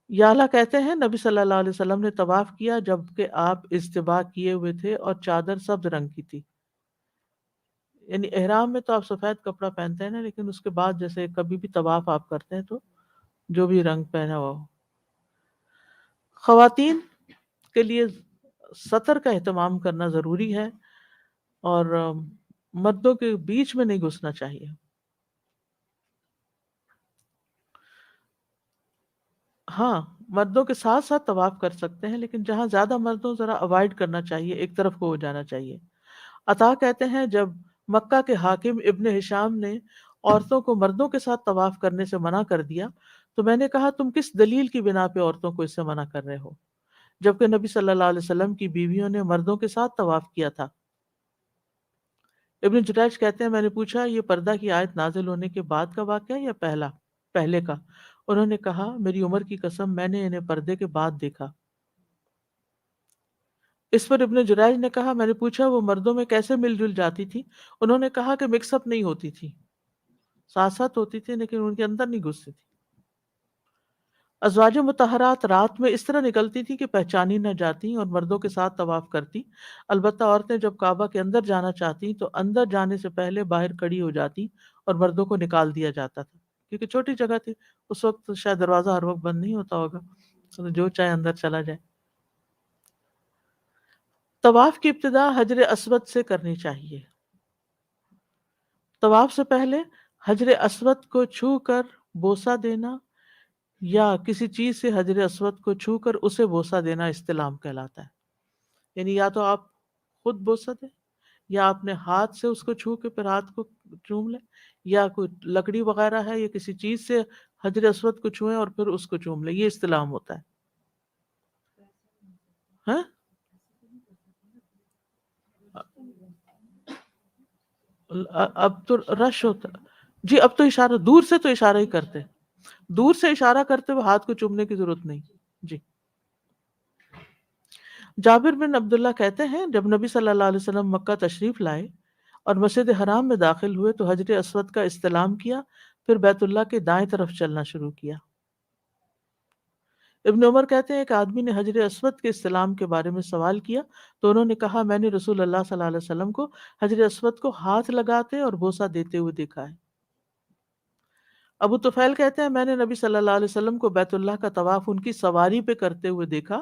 یعلا کہتے ہیں نبی صلی اللہ علیہ وسلم نے طواف کیا جبکہ آپ اجتباء کیے ہوئے تھے اور چادر سبز رنگ کی تھی. یعنی احرام میں تو آپ سفید کپڑا پہنتے ہیں نا، لیکن اس کے بعد جیسے کبھی بھی طواف آپ کرتے ہیں تو جو بھی رنگ پہنا ہوا ہو. خواتین کے لیے سطر کا اہتمام کرنا ضروری ہے اور مردوں کے بیچ میں نہیں گھسنا چاہیے. ہاں مردوں کے ساتھ ساتھ طواف کر سکتے ہیں، لیکن جہاں زیادہ مردوں ذرا اوائڈ کرنا چاہیے، ایک طرف کو ہو جانا چاہیے. عطا کہتے ہیں جب مکہ کے حاکم ابن ہشام نے عورتوں کو مردوں کے ساتھ طواف کرنے سے منع کر دیا تو میں نے کہا تم کس دلیل کی بنا پہ عورتوں کو اس سے منع کر رہے ہو، جبکہ نبی صلی اللہ علیہ وسلم کی بیویوں نے مردوں کے ساتھ طواف کیا تھا. ابن جریج کہتے ہیں میں نے پوچھا یہ پردہ کی آیت نازل ہونے کے بعد کا واقعہ یا پہلے کا؟ انہوں نے کہا میری عمر کی قسم میں نے انہیں پردے کے بعد دیکھا. اس پر ابن جریج نے کہا میں نے پوچھا وہ مردوں میں کیسے مل جل جاتی تھی؟ انہوں نے کہا کہ مکس اپ نہیں ہوتی تھی، ساتھ ساتھ ہوتی تھی لیکن ان کے اندر نہیں گھستی تھی. ازواج مطہرات رات میں اس طرح نکلتی تھی کہ پہچانی نہ جاتی اور مردوں کے ساتھ طواف کرتی. البتہ عورتیں جب کعبہ کے اندر جانا چاہتی تو اندر جانے سے پہلے باہر کھڑی ہو جاتی اور مردوں کو نکال دیا جاتا تھا، کیونکہ چھوٹی جگہ تھی اس وقت، شاید دروازہ ہر وقت بند نہیں ہوتا ہوگا تو جو چاہے اندر چلا جائے. طواف کی ابتدا حجر اسود سے کرنی چاہیے. طواف سے پہلے حجر اسود کو چھو کر بوسہ دینا یا کسی چیز سے حجر اسود کو چھو کر اسے بوسہ دینا استلام کہلاتا ہے. یعنی یا تو آپ خود بوسہ دیں یا اپنے ہاتھ سے اس کو چھو کے پھر ہاتھ کو چوم لیں، یا کوئی لکڑی وغیرہ ہے یا کسی چیز سے حجر اسود کو چھوئیں اور پھر اس کو چوم لیں. یہ استلام ہوتا ہے. ہاں اب تو رش ہوتا جی، اب تو اشارہ دور سے تو اشارہ ہی کرتے، دور سے اشارہ کرتے ہوئے ہاتھ کو چومنے کی ضرورت نہیں. جی. جابر بن عبداللہ کہتے ہیں جب نبی صلی اللہ علیہ وسلم مکہ تشریف لائے اور مسجد حرام میں داخل ہوئے تو حجر اسود کا استلام کیا، پھر بیت اللہ کے دائیں طرف چلنا شروع کیا. ابن عمر کہتے ہیں ایک آدمی نے حجر اسود کے استلام کے بارے میں سوال کیا تو انہوں نے کہا میں نے رسول اللہ صلی اللہ علیہ وسلم کو حجر اسود کو ہاتھ لگاتے اور بوسہ دیتے ہوئے دیکھا ہے. ابو طفیل کہتے ہیں میں نے نبی صلی اللہ علیہ وسلم کو بیت اللہ کا طواف ان کی سواری پہ کرتے ہوئے دیکھا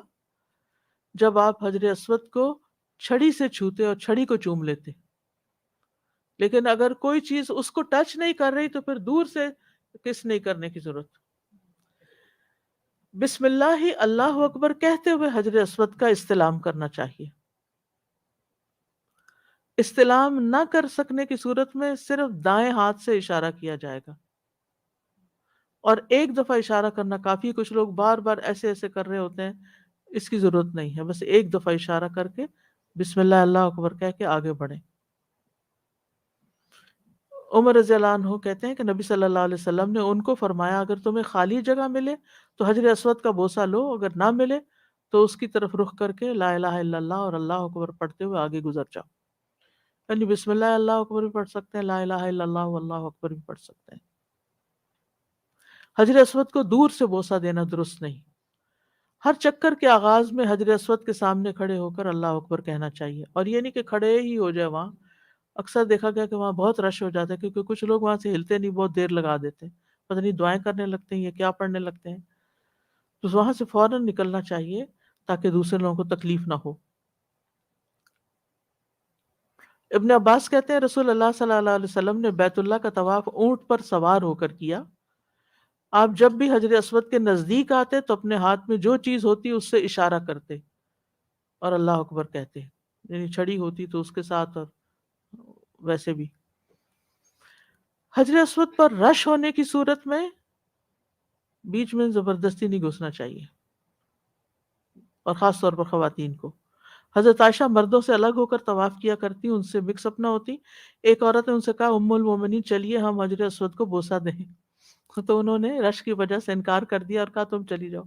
جب آپ حجر اسود کو چھڑی سے چھوتے اور چھڑی کو چوم لیتے، لیکن اگر کوئی چیز اس کو ٹچ نہیں کر رہی تو پھر دور سے کس نہیں کرنے کی ضرورت. بسم اللہ ہی اللہ اکبر کہتے ہوئے حجر اسود کا استلام کرنا چاہیے. استلام نہ کر سکنے کی صورت میں صرف دائیں ہاتھ سے اشارہ کیا جائے گا اور ایک دفعہ اشارہ کرنا کافی. کچھ لوگ بار بار ایسے ایسے کر رہے ہوتے ہیں، اس کی ضرورت نہیں ہے، بس ایک دفعہ اشارہ کر کے بسم اللہ اللہ اکبر کہہ کے آگے بڑھیں. عمر رضی اللہ عنہ کہتے ہیں کہ نبی صلی اللہ علیہ وسلم نے ان کو فرمایا اگر تمہیں خالی جگہ ملے تو حجر اسود کا بوسہ لو، اگر نہ ملے تو اس کی طرف رخ کر کے لا الہ الا اللہ اور اللہ اکبر پڑھتے ہوئے آگے گزر جاؤ. یعنی بسم اللہ اللہ اکبر بھی پڑھ سکتے ہیں، لا الہ الا اللہ واللہ اکبر بھی پڑھ سکتے ہیں. حجر اسود کو دور سے بوسہ دینا درست نہیں. ہر چکر کے آغاز میں حجر اسود کے سامنے کھڑے ہو کر اللہ اکبر کہنا چاہیے، اور یہ نہیں کہ کھڑے ہی ہو جائے. وہاں اکثر دیکھا گیا کہ وہاں بہت رش ہو جاتا ہے کیونکہ کچھ لوگ وہاں سے ہلتے نہیں، بہت دیر لگا دیتے ہیں، پتہ نہیں دعائیں کرنے لگتے ہیں یا کیا پڑھنے لگتے ہیں. تو وہاں سے فوراً نکلنا چاہیے تاکہ دوسرے لوگوں کو تکلیف نہ ہو۔ ابن عباس کہتے ہیں رسول اللہ صلی اللہ علیہ وسلم نے بیت اللہ کا طواف اونٹ پر سوار ہو کر کیا۔ آپ جب بھی حجر اسود کے نزدیک آتے تو اپنے ہاتھ میں جو چیز ہوتی اس سے اشارہ کرتے اور اللہ اکبر کہتے، یعنی چھڑی ہوتی تو اس کے ساتھ، اور ویسے بھی حجر اسود پر رش ہونے کی صورت میں بیچ میں زبردستی نہیں گھسنا چاہیے، اور خاص طور پر خواتین کو۔ حضرت عائشہ مردوں سے الگ ہو کر طواف کیا کرتی، ان سے مکس اپ نہ ہوتی۔ ایک عورت نے ان سے کہا ام المومنین چلیے ہم حجر اسود کو بوسہ دیں، تو انہوں نے رش کی وجہ سے انکار کر دیا اور کہا تم چلی جاؤ۔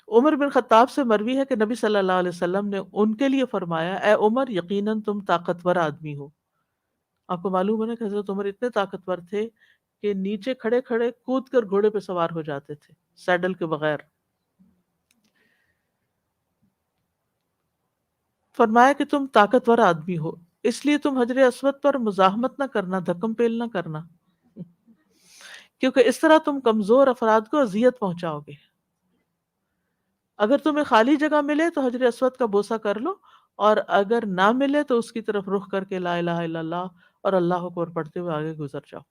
عمر بن خطاب سے مروی ہے کہ نبی صلی اللہ علیہ وسلم نے ان کے لیے فرمایا اے عمر یقیناً تم طاقتور آدمی ہو۔ آپ کو معلوم ہے نا کہ حضرت عمر اتنے طاقتور تھے کہ نیچے کھڑے کھڑے کود کر گھوڑے پہ سوار ہو جاتے تھے سیڈل کے بغیر۔ فرمایا کہ تم طاقتور آدمی ہو، اس لیے تم حجر اسود پر مزاحمت نہ کرنا، دھکم پیل نہ کرنا، کیونکہ اس طرح تم کمزور افراد کو اذیت پہنچاؤ گے۔ اگر تمہیں خالی جگہ ملے تو حجر اسود کا بوسہ کر لو، اور اگر نہ ملے تو اس کی طرف رخ کر کے لا الہ الا اللہ اور اللہ اکبر پڑھتے ہوئے آگے گزر جاؤ۔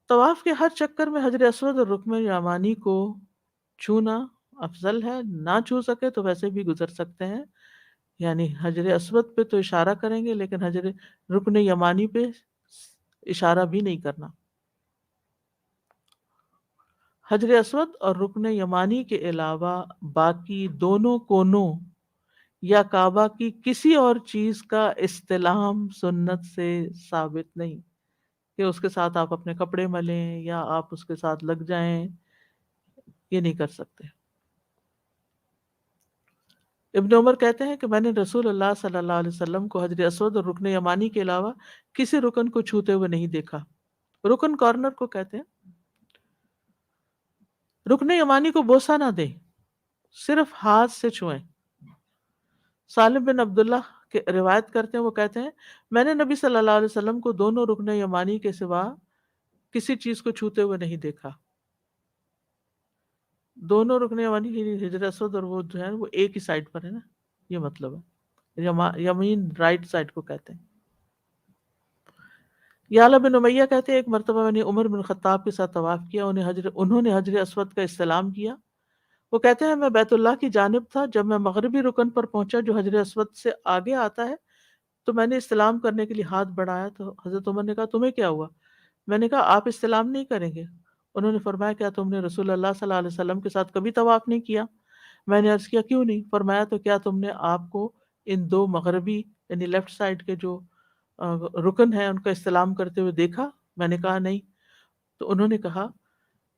طواف کے ہر چکر میں حجر اسود اور رکن یمانی کو چھونا افضل ہے، نہ چھو سکے تو ویسے بھی گزر سکتے ہیں، یعنی حجر اسود پہ تو اشارہ کریں گے لیکن رکن یمانی پہ اشارہ بھی نہیں کرنا۔ حجر اسود اور رکن یمانی کے علاوہ باقی دونوں کونوں یا کعبہ کی کسی اور چیز کا استلام سنت سے ثابت نہیں کہ اس کے ساتھ آپ اپنے کپڑے ملیں یا آپ اس کے ساتھ لگ جائیں، یہ نہیں کر سکتے۔ ابن عمر کہتے ہیں کہ میں نے رسول اللہ صلی اللہ علیہ وسلم کو حجر اسود اور رکن یمانی کے علاوہ کسی رکن کو چھوتے ہوئے نہیں دیکھا۔ رکن کارنر کو کہتے ہیں۔ رکن یمانی کو بوسہ نہ دیں، صرف ہاتھ سے چھوئیں۔ سالم بن عبداللہ کے روایت کرتے ہیں، وہ کہتے ہیں میں نے نبی صلی اللہ علیہ وسلم کو دونوں رکن یمانی کے سوا کسی چیز کو چھوتے ہوئے نہیں دیکھا۔ دونوں رکن یمانی کی حجر اسود اور وہ جو ہے وہ ایک ہی سائڈ پر ہے نا، یہ مطلب ہے، یمین رائٹ سائڈ کو کہتے ہیں۔ یعلا بن امیہ کہتے ہیں ایک مرتبہ میں نے عمر بن خطاب کے ساتھ طواف کیا، انہوں نے حجر اسود کا استلام کیا۔ وہ کہتے ہیں میں بیت اللہ کی جانب تھا، جب میں مغربی رکن پر پہنچا جو حجر اسود سے آگے آتا ہے تو میں نے استلام کرنے کے لیے ہاتھ بڑھایا تو حضرت عمر نے کہا تمہیں کیا ہوا؟ میں نے کہا آپ استلام نہیں کریں گے؟ انہوں نے فرمایا کیا تم نے رسول اللہ صلی اللہ علیہ وسلم کے ساتھ کبھی طواف نہیں کیا؟ میں نے عرض کیا کیوں نہیں؟ فرمایا تو کیا تم نے آپ کو ان دو مغربی یعنی لیفٹ سائڈ کے جو رکن ہیں ان کا استلام کرتے ہوئے دیکھا؟ میں نے کہا نہیں۔ تو انہوں نے کہا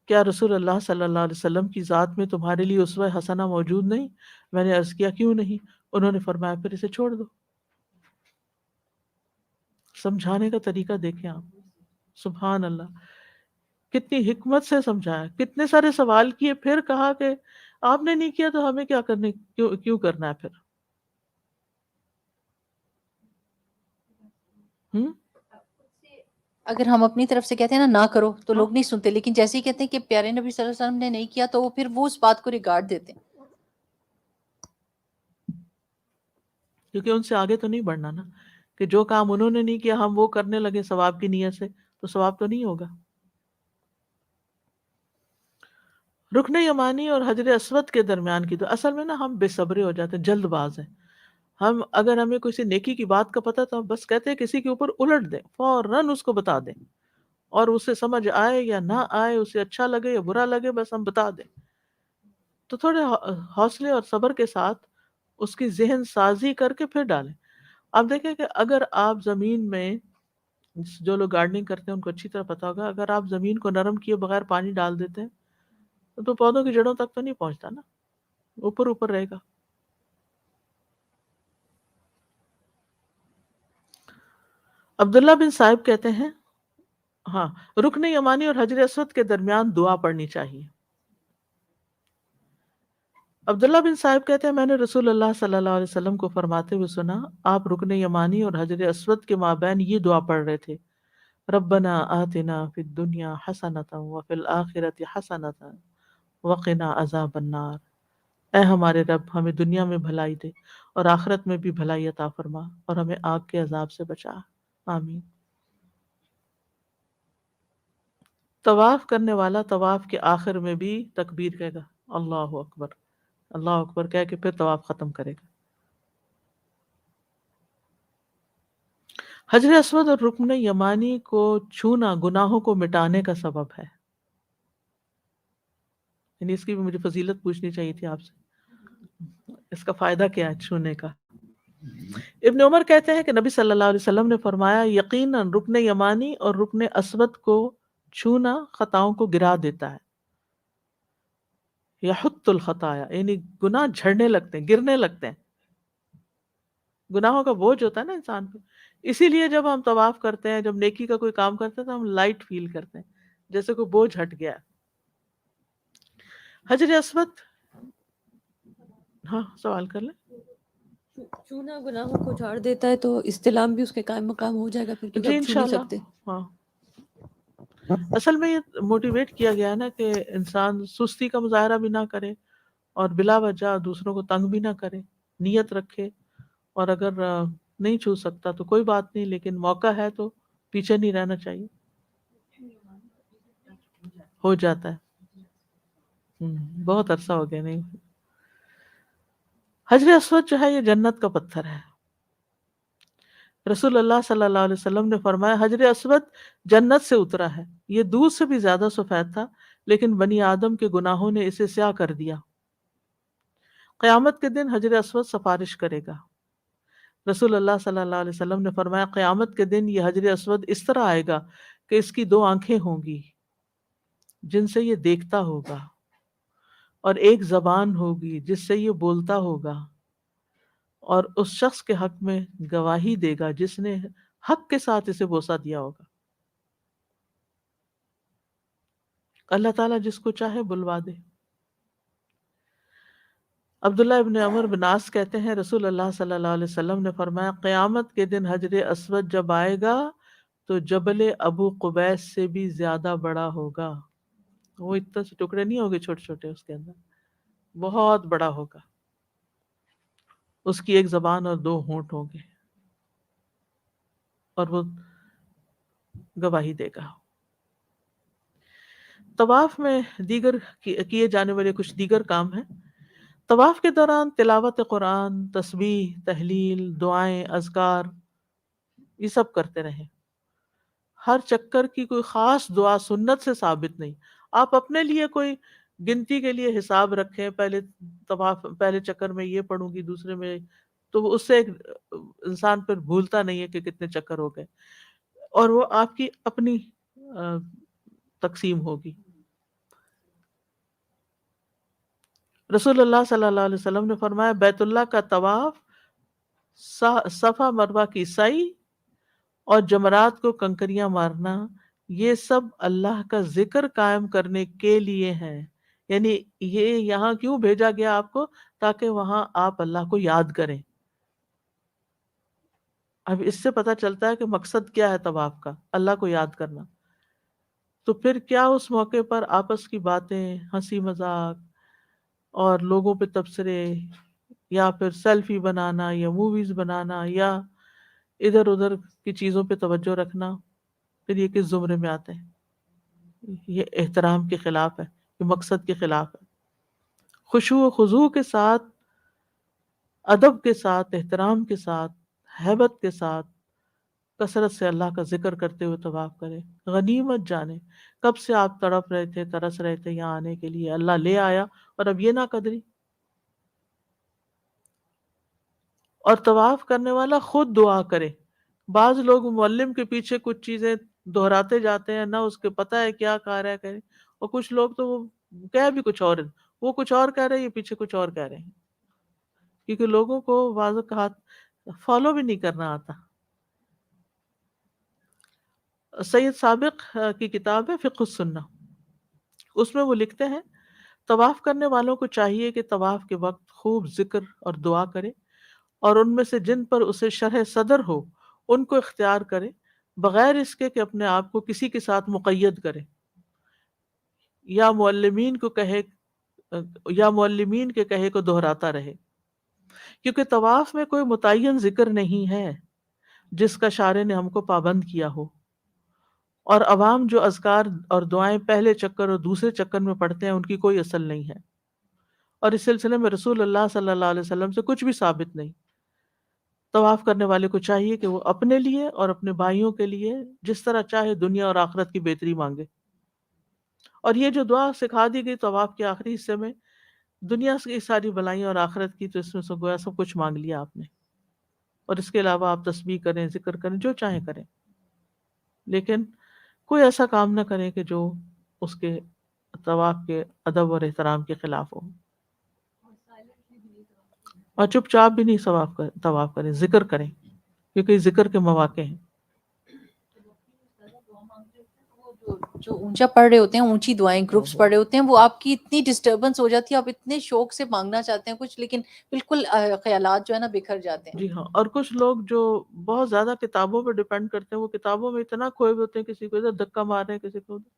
کیا رسول اللہ صلی اللہ علیہ وسلم کی ذات میں تمہارے لیے اسوہ حسنہ موجود نہیں؟ میں نے عرض کیا کیوں نہیں؟ انہوں نے فرمایا پھر اسے چھوڑ دو۔ سمجھانے کا طریقہ دیکھیں آپ، سبحان اللہ، کتنی حکمت سے سمجھایا، کتنے سارے سوال کیے، پھر کہا کہ آپ نے نہیں کیا تو ہمیں کیا کرنے، کیوں کرنا ہے پھر؟ اگر ہم اپنی طرف سے کہتے ہیں نا نہ کرو تو لوگ نہیں سنتے، لیکن جیسے ہی کہتے ہیں کہ پیارے نبی صلی اللہ علیہ وسلم نے نہیں کیا تو وہ پھر وہ اس بات کو ریگارڈ دیتے ہیں، کیونکہ ان سے آگے تو نہیں بڑھنا نا، کہ جو کام انہوں نے نہیں کیا ہم وہ کرنے لگے ثواب کی نیت سے، تو ثواب تو نہیں ہوگا۔ رکن یمانی اور حجر اسود کے درمیان کی تو اصل میں نا ہم بے صبرے ہو جاتے ہیں، جلد باز ہیں ہم۔ اگر ہمیں کسی نیکی کی بات کا پتہ تو ہم بس کہتے ہیں کسی کے اوپر الٹ دیں، فوراً اس کو بتا دیں، اور اسے سمجھ آئے یا نہ آئے، اسے اچھا لگے یا برا لگے، بس ہم بتا دیں۔ تو تھوڑے حوصلے اور صبر کے ساتھ اس کی ذہن سازی کر کے پھر ڈالیں۔ آپ دیکھیں کہ اگر آپ زمین میں، جو لوگ گارڈننگ کرتے ہیں ان کو اچھی طرح پتا ہوگا، اگر آپ زمین کو نرم کیے بغیر پانی ڈال دیتے ہیں تو پودوں کی جڑوں تک تو نہیں پہنچتا نا، اوپر اوپر رہے گا۔ عبداللہ بن صاحب کہتے ہیں ہاں رکن یمانی اور حجر اسود کے درمیان دعا پڑھنی چاہیے۔ عبداللہ بن صاحب کہتے ہیں میں نے رسول اللہ صلی اللہ علیہ وسلم کو فرماتے ہوئے سنا، آپ رکن یمانی اور حجر اسود کے مابین یہ دعا پڑھ رہے تھے، ربنا آتنا فی الدنیا حسنۃ وفی الآخرۃ حسنۃ وقنا عذاب النار، اے ہمارے رب ہمیں دنیا میں بھلائی دے اور آخرت میں بھی بھلائی عطا فرما اور ہمیں آگ کے عذاب سے بچا، آمین۔ طواف کرنے والا طواف کے آخر میں بھی تکبیر کہے گا، اللہ اکبر، اللہ اکبر کہہ کے پھر طواف ختم کرے گا۔ حجر اسود اور رکن یمانی کو چھونا گناہوں کو مٹانے کا سبب ہے، یعنی اس کی بھی مجھے فضیلت پوچھنی چاہیے تھی آپ سے، اس کا فائدہ کیا ہے چھونے کا؟ ابن عمر کہتے ہیں کہ نبی صلی اللہ علیہ وسلم نے فرمایا یقیناً رکن یمانی اور رکن اسود کو چھونا خطاؤں کو گرا دیتا ہے، یحط الخطایا، یعنی گناہ جھڑنے لگتے ہیں، گرنے لگتے ہیں، گناہوں کا بوجھ ہوتا ہے نا انسان پہ، اسی لیے جب ہم طواف کرتے ہیں، جب نیکی کا کوئی کام کرتے ہیں تو ہم لائٹ فیل کرتے ہیں، جیسے کوئی بوجھ ہٹ گیا ہے۔ حجر اسود، ہاں سوال کر لیں۔ چونا گناہوں کو جھاڑ دیتا ہے تو استلام بھی اس کے قائم مقام ہو جائے گا پھر، کیونکہ جی اب چھو نہیں انشاءاللہ، سکتے۔ ہاں اصل میں یہ موٹیویٹ کیا گیا ہے نا کہ انسان سستی کا مظاہرہ بھی نہ کرے اور بلا وجہ دوسروں کو تنگ بھی نہ کرے، نیت رکھے، اور اگر نہیں چھو سکتا تو کوئی بات نہیں، لیکن موقع ہے تو پیچھے نہیں رہنا چاہیے، ہو جاتا ہے۔ بہت عرصہ ہو گیا نہیں۔ حجر اسود جو ہے یہ جنت کا پتھر ہے، رسول اللہ صلی اللہ علیہ وسلم نے فرمایا حجر اسود جنت سے اترا ہے، یہ دودھ سے بھی زیادہ سفید تھا لیکن بنی آدم کے گناہوں نے اسے سیاہ کر دیا۔ قیامت کے دن حجر اسود سفارش کرے گا۔ رسول اللہ صلی اللہ علیہ وسلم نے فرمایا قیامت کے دن یہ حجر اسود اس طرح آئے گا کہ اس کی 2 آنکھیں ہوں گی جن سے یہ دیکھتا ہوگا، اور ایک زبان ہوگی جس سے یہ بولتا ہوگا، اور اس شخص کے حق میں گواہی دے گا جس نے حق کے ساتھ اسے بوسہ دیا ہوگا۔ اللہ تعالیٰ جس کو چاہے بلوا دے۔ عبداللہ ابن عمر بن عاص کہتے ہیں رسول اللہ صلی اللہ علیہ وسلم نے فرمایا قیامت کے دن حجر اسود جب آئے گا تو جبل ابو قبیس سے بھی زیادہ بڑا ہوگا، وہ اتنے سے ٹکڑے نہیں ہوگے چھوٹے چھوٹے، اس کے اندر بہت بڑا ہوگا، اس کی ایک زبان اور 2 ہونٹ ہوں گے، اور وہ گواہی دے گا۔ طواف میں دیگر کیے جانے والے کچھ دیگر کام ہیں۔ طواف کے دوران تلاوت قرآن، تسبیح، تحلیل، دعائیں، اذکار، یہ سب کرتے رہیں۔ ہر چکر کی کوئی خاص دعا سنت سے ثابت نہیں، آپ اپنے لیے کوئی گنتی کے لیے حساب رکھیں، پہلے چکر میں یہ پڑھوں گی، دوسرے میں، تو اس سے ایک انسان پھر بھولتا نہیں ہے کہ کتنے چکر ہو گئے، اور وہ آپ کی اپنی تقسیم ہوگی۔ رسول اللہ صلی اللہ علیہ وسلم نے فرمایا بیت اللہ کا طواف، صفا مروہ کی سعی اور جمرات کو کنکریاں مارنا، یہ سب اللہ کا ذکر قائم کرنے کے لیے ہیں، یعنی یہ یہاں کیوں بھیجا گیا آپ کو؟ تاکہ وہاں آپ اللہ کو یاد کریں۔ اب اس سے پتہ چلتا ہے کہ مقصد کیا ہے طواف کا، اللہ کو یاد کرنا۔ تو پھر کیا اس موقع پر آپس کی باتیں، ہنسی مذاق اور لوگوں پہ تبصرے، یا پھر سیلفی بنانا یا موویز بنانا یا ادھر ادھر کی چیزوں پہ توجہ رکھنا، پھر یہ کس زمرے میں آتے ہیں؟ یہ احترام کے خلاف ہے، یہ مقصد کے خلاف ہے۔ خشوع و خضوع کے ساتھ، ادب کے ساتھ، احترام کے ساتھ، ہیبت کے ساتھ کثرت سے اللہ کا ذکر کرتے ہوئے طواف کرے۔ غنیمت جانے کب سے آپ تڑپ رہے تھے، ترس رہے تھے یہاں آنے کے لیے، اللہ لے آیا اور اب یہ نہ قدری۔ اور طواف کرنے والا خود دعا کرے۔ بعض لوگ معلم کے پیچھے کچھ چیزیں دہراتے جاتے ہیں، نہ اس کے پتہ ہے کیا کہہ رہا ہے کرے، اور کچھ لوگ تو وہ کہہ بھی کچھ اور، وہ کچھ اور کہہ رہے ہیں، یہ پیچھے کچھ اور کہہ رہے ہیں، کیونکہ لوگوں کو بعض اوقات فالو بھی نہیں کرنا آتا۔ سید سابق کی کتاب ہے فقہ السنہ، اس میں وہ لکھتے ہیں طواف کرنے والوں کو چاہیے کہ طواف کے وقت خوب ذکر اور دعا کرے، اور ان میں سے جن پر اسے شرح صدر ہو ان کو اختیار کرے، بغیر اس کے کہ اپنے آپ کو کسی کے ساتھ مقید کرے، یا معلمین کو کہے یا معلمین کے کہے کو دہراتا رہے، کیونکہ طواف میں کوئی متعین ذکر نہیں ہے جس کا شارع نے ہم کو پابند کیا ہو، اور عوام جو اذکار اور دعائیں پہلے چکر اور دوسرے چکر میں پڑھتے ہیں ان کی کوئی اصل نہیں ہے، اور اس سلسلے میں رسول اللہ صلی اللہ علیہ وسلم سے کچھ بھی ثابت نہیں۔ طواف کرنے والے کو چاہیے کہ وہ اپنے لیے اور اپنے بھائیوں کے لیے جس طرح چاہے دنیا اور آخرت کی بہتری مانگے، اور یہ جو دعا سکھا دی گئی طواف کے آخری حصے میں، دنیا کی ساری بلائیاں اور آخرت کی، تو اس میں سے گویا سب کچھ مانگ لیا آپ نے، اور اس کے علاوہ آپ تسبیح کریں، ذکر کریں، جو چاہیں کریں، لیکن کوئی ایسا کام نہ کریں کہ جو اس کے طواف کے ادب اور احترام کے خلاف ہو، اور چپ چاپ بھی نہیں طواف کریں، ذکر کریں، کیونکہ یہ ذکر کے مواقع ہیں۔ جو اونچا پڑھ رہے ہوتے ہیں، اونچی دعائیں گروپس پڑھ رہے ہوتے ہیں، وہ آپ کی اتنی ڈسٹربنس ہو جاتی ہے، آپ اتنے شوق سے مانگنا چاہتے ہیں کچھ، لیکن بالکل خیالات جو ہے نا بکھر جاتے ہیں۔ جی ہاں، اور کچھ لوگ جو بہت زیادہ کتابوں پہ ڈیپینڈ کرتے ہیں، وہ کتابوں میں اتنا کھوئے ہوئے ہوتے ہیں، کسی کو ادھر دھکا مار رہے ہیں، کسی کو ادھر۔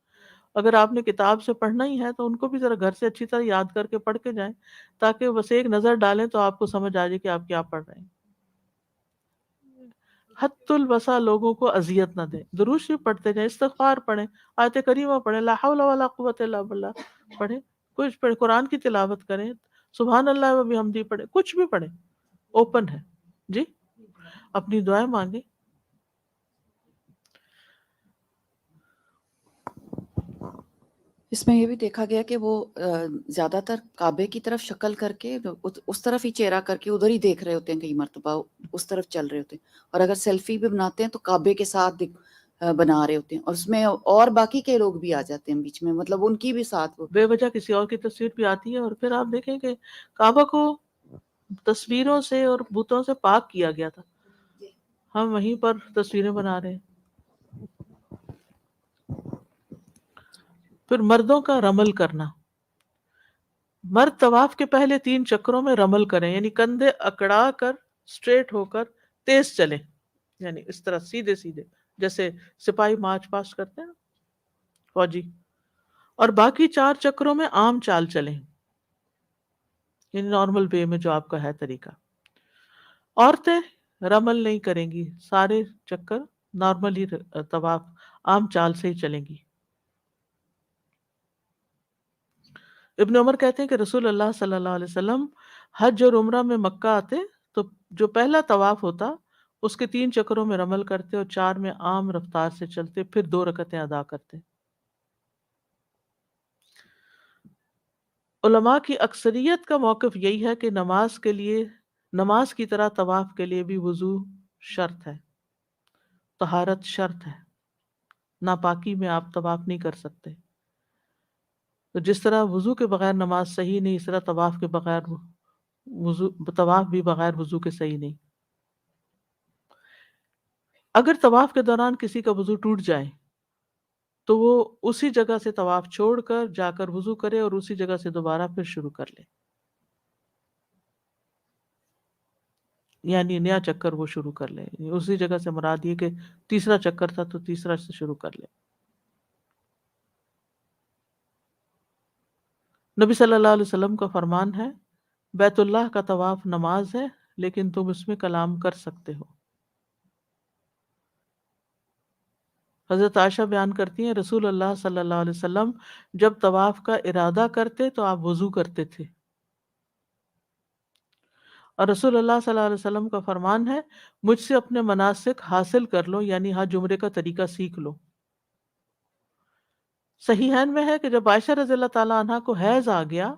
اگر آپ نے کتاب سے پڑھنا ہی ہے تو ان کو بھی ذرا گھر سے اچھی طرح یاد کر کے پڑھ کے جائیں، تاکہ بس ایک نظر ڈالیں تو آپ کو سمجھ آ جائے کہ آپ کیا پڑھ رہے ہیں۔ حت البسا لوگوں کو اذیت نہ دیں، درود شریف پڑھتے جائیں، استغفار پڑھیں، آیت کریمہ پڑھیں، لا حول ولا قوت الا باللہ پڑھیں، کچھ پڑھیں، قرآن کی تلاوت کریں، سبحان اللہ و بحمدہ پڑھیں، کچھ بھی پڑھیں، اوپن ہے جی، اپنی دعائیں مانگیں۔ اس میں یہ بھی دیکھا گیا کہ وہ زیادہ تر کعبے کی طرف شکل کر کے اس طرف ہی چہرہ کر کے ادھر ہی دیکھ رہے ہوتے ہیں، کئی مرتبہ اس طرف چل رہے ہوتے ہیں، اور اگر سیلفی بھی بناتے ہیں تو کعبے کے ساتھ بنا رہے ہوتے ہیں، اور اس میں اور باقی کے لوگ بھی آ جاتے ہیں بیچ میں، مطلب ان کی بھی ساتھ وہ بے وجہ کسی اور کی تصویر بھی آتی ہے، اور پھر آپ دیکھیں کہ کعبہ کو تصویروں سے اور بتوں سے پاک کیا گیا تھا، ہم وہیں پر تصویریں بنا رہے ہیں۔ پھر مردوں کا رمل کرنا، مرد طواف کے پہلے 3 چکروں میں رمل کریں، یعنی کندھے اکڑا کر اسٹریٹ ہو کر تیز چلیں، یعنی اس طرح سیدھے سیدھے، جیسے سپاہی مارچ پاسٹ کرتے ہیں فوجی، اور باقی 4 چکروں میں عام چال چلیں، یعنی نارمل وے میں جو آپ کا ہے طریقہ۔ عورتیں رمل نہیں کریں گی، سارے چکر نارمل ہی طواف عام چال سے ہی چلیں گی۔ ابن عمر کہتے ہیں کہ رسول اللہ صلی اللہ علیہ وسلم حج اور عمرہ میں مکہ آتے تو جو پہلا طواف ہوتا اس کے 3 چکروں میں رمل کرتے اور 4 میں عام رفتار سے چلتے، پھر 2 رکعتیں ادا کرتے۔ علماء کی اکثریت کا موقف یہی ہے کہ نماز کی طرح طواف کے لیے بھی وضو شرط ہے، طہارت شرط ہے، ناپاکی میں آپ طواف نہیں کر سکتے۔ تو جس طرح وضو کے بغیر نماز صحیح نہیں، اس طرح طواف بھی بغیر وضو کے صحیح نہیں۔ اگر طواف کے دوران کسی کا وضو ٹوٹ جائے تو وہ اسی جگہ سے طواف چھوڑ کر جا کر وضو کرے اور اسی جگہ سے دوبارہ پھر شروع کر لے، یعنی نیا چکر وہ شروع کر لے، اسی جگہ سے مراد یہ کہ تیسرا چکر تھا تو تیسرا سے شروع کر لے۔ نبی صلی اللہ علیہ وسلم کا فرمان ہے، بیت اللہ کا طواف نماز ہے لیکن تم اس میں کلام کر سکتے ہو۔ حضرت عائشہ بیان کرتی ہیں رسول اللہ صلی اللہ علیہ وسلم جب طواف کا ارادہ کرتے تو آپ وضو کرتے تھے، اور رسول اللہ صلی اللہ علیہ وسلم کا فرمان ہے مجھ سے اپنے مناسک حاصل کر لو، یعنی حج عمرے کا طریقہ سیکھ لو۔ صحیحین میں ہے کہ جب عائشہ رضی اللہ تعالیٰ عنہ کو حیض آ گیا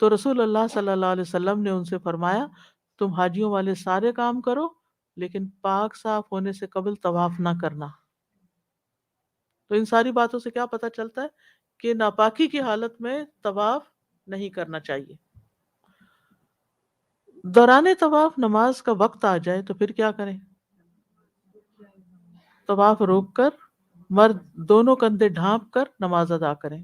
تو رسول اللہ صلی اللہ علیہ وسلم نے ان سے فرمایا تم حاجیوں والے سارے کام کرو لیکن پاک صاف ہونے سے قبل طواف نہ کرنا۔ تو ان ساری باتوں سے کیا پتہ چلتا ہے کہ ناپاکی کی حالت میں طواف نہیں کرنا چاہیے۔ دوران طواف نماز کا وقت آ جائے تو پھر کیا کریں؟ طواف روک کر مرد دونوں کندھے ڈھانپ کر نماز ادا کریں،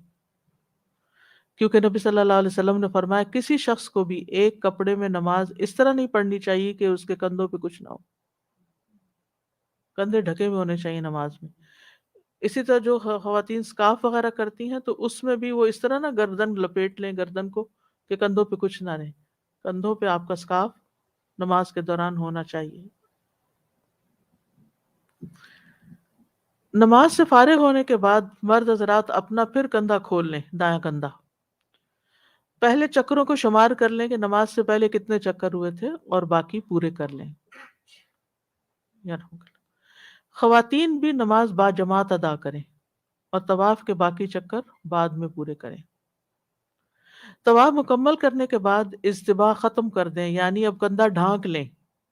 کیونکہ نبی صلی اللہ علیہ وسلم نے فرمایا کسی شخص کو بھی ایک کپڑے میں نماز اس طرح نہیں پڑھنی چاہیے کہ اس کے کندھوں پہ کچھ نہ ہو، کندھے ڈھکے ہوئے ہونے چاہیے نماز میں۔ اسی طرح جو خواتین سکارف وغیرہ کرتی ہیں تو اس میں بھی وہ اس طرح نہ گردن لپیٹ لیں، گردن کو کہ کندھوں پہ کچھ نہ رہے. کندھوں پہ آپ کا سکارف نماز کے دوران ہونا چاہیے. نماز سے فارغ ہونے کے بعد مرد حضرات اپنا پھر کندھا کھول لیں، دایاں کندھا. پہلے چکروں کو شمار کر لیں کہ نماز سے پہلے کتنے چکر ہوئے تھے اور باقی پورے کر لیں. خواتین بھی نماز با جماعت ادا کریں اور طواف کے باقی چکر بعد میں پورے کریں. طواف مکمل کرنے کے بعد اجتباء ختم کر دیں، یعنی اب کندھا ڈھانک لیں.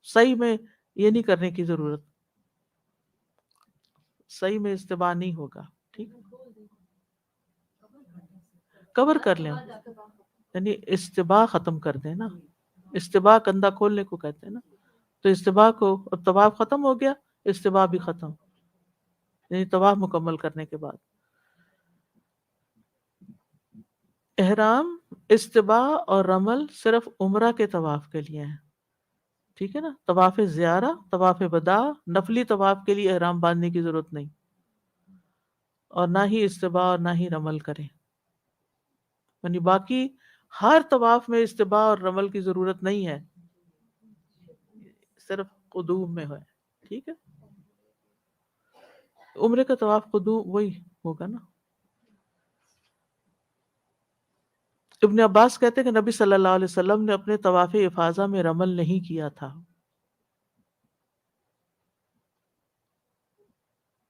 صحیح میں یہ نہیں کرنے کی ضرورت، صحیح میں اجتباء نہیں ہوگا. ٹھیک، کور کر لیں، یعنی اجتباء ختم کر دیں نا. اجتباء کندھا کھولنے کو کہتے ہیں نا. تو اجتباء کو، اب طواف ختم ہو گیا، اجتباء بھی ختم، یعنی طواف مکمل کرنے کے بعد. احرام، اجتباء اور رمل صرف عمرہ کے طواف کے لیے ہیں. ٹھیک ہے نا. طواف زیارہ، طواف وداع، نفلی طواف کے لیے احرام باندھنے کی ضرورت نہیں، اور نہ ہی اجتباء اور نہ ہی رمل کریں. یعنی باقی ہر طواف میں اجتباء اور رمل کی ضرورت نہیں ہے، صرف قدوم میں ہے. ٹھیک ہے. عمرے کا طواف قدوم وہی ہوگا نا. ابن عباس کہتے ہیں کہ نبی صلی اللہ علیہ وسلم نے اپنے طواف افاضہ میں رمل نہیں کیا تھا.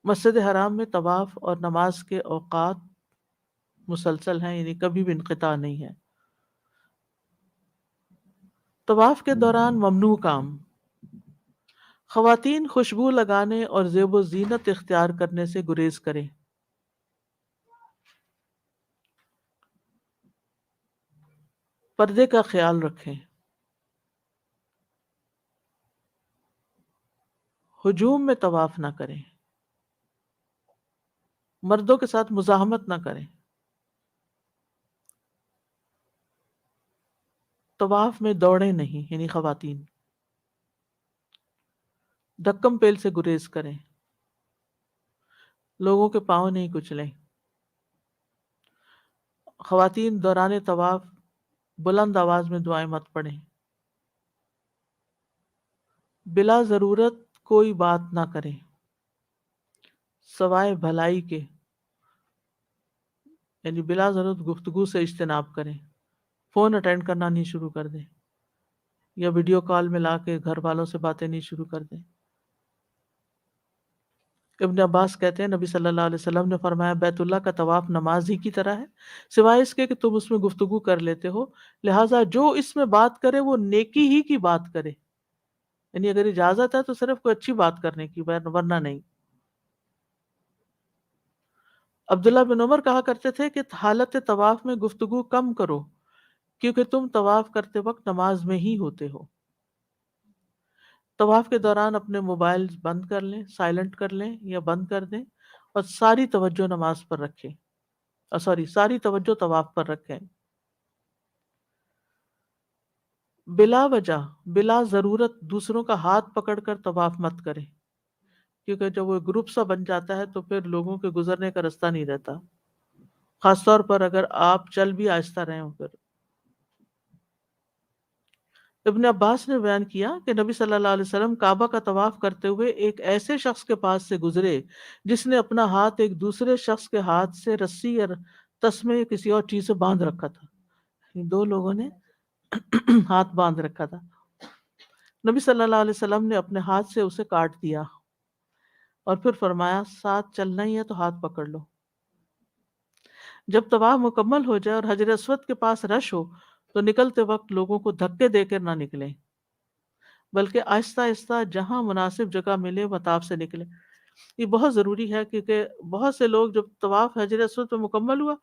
مسجد حرام میں طواف اور نماز کے اوقات مسلسل ہیں، یعنی کبھی بھی انقطاع نہیں ہے. طواف کے دوران ممنوع کام: خواتین خوشبو لگانے اور زیب و زینت اختیار کرنے سے گریز کریں. پردے کا خیال رکھیں. ہجوم میں طواف نہ کریں. مردوں کے ساتھ مزاحمت نہ کریں. طواف میں دوڑیں نہیں، یعنی خواتین. دھکم پیل سے گریز کریں. لوگوں کے پاؤں نہیں کچلیں. خواتین دوران طواف بلند آواز میں دعائیں مت پڑھیں. بلا ضرورت کوئی بات نہ کریں سوائے بھلائی کے، یعنی بلا ضرورت گفتگو سے اجتناب کریں. فون اٹینڈ کرنا نہیں شروع کر دیں، یا ویڈیو کال میں لا کے گھر والوں سے باتیں نہیں شروع کر دیں. ابن عباس کہتے ہیں نبی صلی اللہ علیہ وسلم نے فرمایا بیت اللہ کا طواف نماز ہی کی طرح ہے، سوائے اس کے کہ تم اس میں گفتگو کر لیتے ہو، لہٰذا جو اس میں بات کرے وہ نیکی ہی کی بات کرے. یعنی اگر اجازت ہے تو صرف کوئی اچھی بات کرنے کی، ورنہ نہیں. عبداللہ بن عمر کہا کرتے تھے کہ حالت طواف میں گفتگو کم کرو، کیونکہ تم طواف کرتے وقت نماز میں ہی ہوتے ہو. طواف کے دوران اپنے موبائل بند کر لیں، سائلنٹ کر لیں یا بند کر دیں، اور ساری توجہ نماز پر رکھیں، ساری توجہ طواف پر رکھیں. بلا وجہ، بلا ضرورت دوسروں کا ہاتھ پکڑ کر طواف مت کریں، کیونکہ جب وہ گروپ سا بن جاتا ہے تو پھر لوگوں کے گزرنے کا راستہ نہیں رہتا، خاص طور پر اگر آپ چل بھی آہستہ رہے ہوں. پھر ابن عباس نے بیان کیا کہ نبی صلی اللہ علیہ وسلم کعبہ کا طواف کرتے ہوئے ایک ایسے شخص کے پاس سے گزرے جس نے اپنا ہاتھ ایک دوسرے شخص کے ہاتھ سے رسی یا تسمے یا کسی اور چیز سے باندھ رکھا تھا. دو لوگوں نے ہاتھ باندھ رکھا تھا. نبی صلی اللہ علیہ وسلم نے اپنے ہاتھ سے اسے کاٹ دیا اور پھر فرمایا ساتھ چلنا ہی ہے تو ہاتھ پکڑ لو. جب طواف مکمل ہو جائے اور حجر اسود کے پاس رش ہو تو نکلتے وقت لوگوں کو دھکے دے کر نہ نکلیں، بلکہ آہستہ آہستہ جہاں مناسب جگہ ملے مطاف سے نکلیں. یہ بہت ضروری ہے، کیونکہ بہت سے لوگ جب طواف حجر اسود پہ مکمل ہوا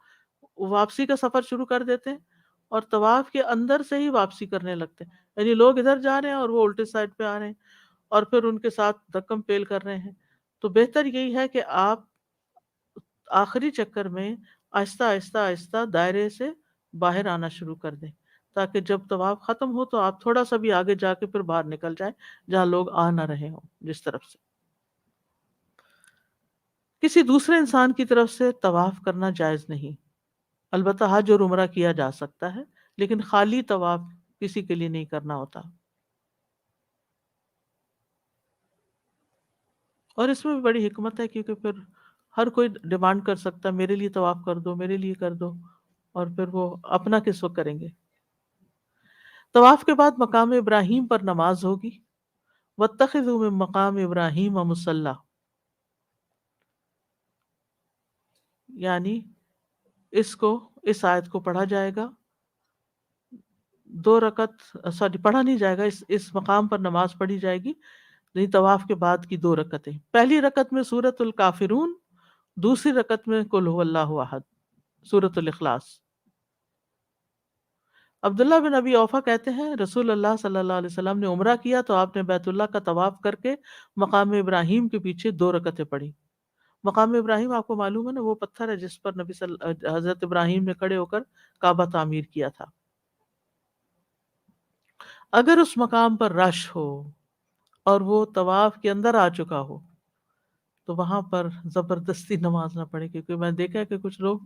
واپسی کا سفر شروع کر دیتے ہیں اور طواف کے اندر سے ہی واپسی کرنے لگتے ہیں. یعنی لوگ ادھر جا رہے ہیں اور وہ الٹے سائڈ پہ آ رہے ہیں اور پھر ان کے ساتھ دھکم پیل کر رہے ہیں. تو بہتر یہی ہے کہ آپ آخری چکر میں آہستہ آہستہ آہستہ دائرے سے باہر آنا شروع کر دیں، تاکہ جب طواف ختم ہو تو آپ تھوڑا سا بھی آگے جا کے پھر باہر نکل جائیں جہاں لوگ آ نہ رہے ہوں جس طرف سے. کسی دوسرے انسان کی طرف سے طواف کرنا جائز نہیں، البتہ حج اور عمرہ کیا جا سکتا ہے، لیکن خالی طواف کسی کے لیے نہیں کرنا ہوتا. اور اس میں بھی بڑی حکمت ہے، کیونکہ پھر ہر کوئی ڈیمانڈ کر سکتا ہے میرے لیے طواف کر دو، میرے لیے کر دو، اور پھر وہ اپنا کس وقت کریں گے. طواف کے بعد مقام ابراہیم پر نماز ہوگی. وَاتَّخِذُوا مِن مَقَامِ إِبْرَاهِيمَ مُصَلًّى، یعنی اس آیت کو پڑھا جائے گا 2 رکعت، پڑھا نہیں جائے گا، اس مقام پر نماز پڑھی جائے گی، یعنی طواف کے بعد کی 2 رکعتیں. پہلی رکعت میں سورۃ الکافرون، دوسری رکعت میں قل هو اللہ احد، سورۃ الاخلاص. عبداللہ بن ابی اوفا کہتے ہیں رسول اللہ صلی اللہ علیہ وسلم نے عمرہ کیا تو آپ نے بیت اللہ کا طواف کر کے مقام ابراہیم کے پیچھے 2 رکعتیں پڑھی. مقام ابراہیم آپ کو معلوم ہے نا، وہ پتھر ہے جس پر حضرت ابراہیم نے کھڑے ہو کر کعبہ تعمیر کیا تھا. اگر اس مقام پر رش ہو اور وہ طواف کے اندر آ چکا ہو تو وہاں پر زبردستی نماز نہ پڑھے، کیونکہ میں دیکھا ہے کہ کچھ لوگ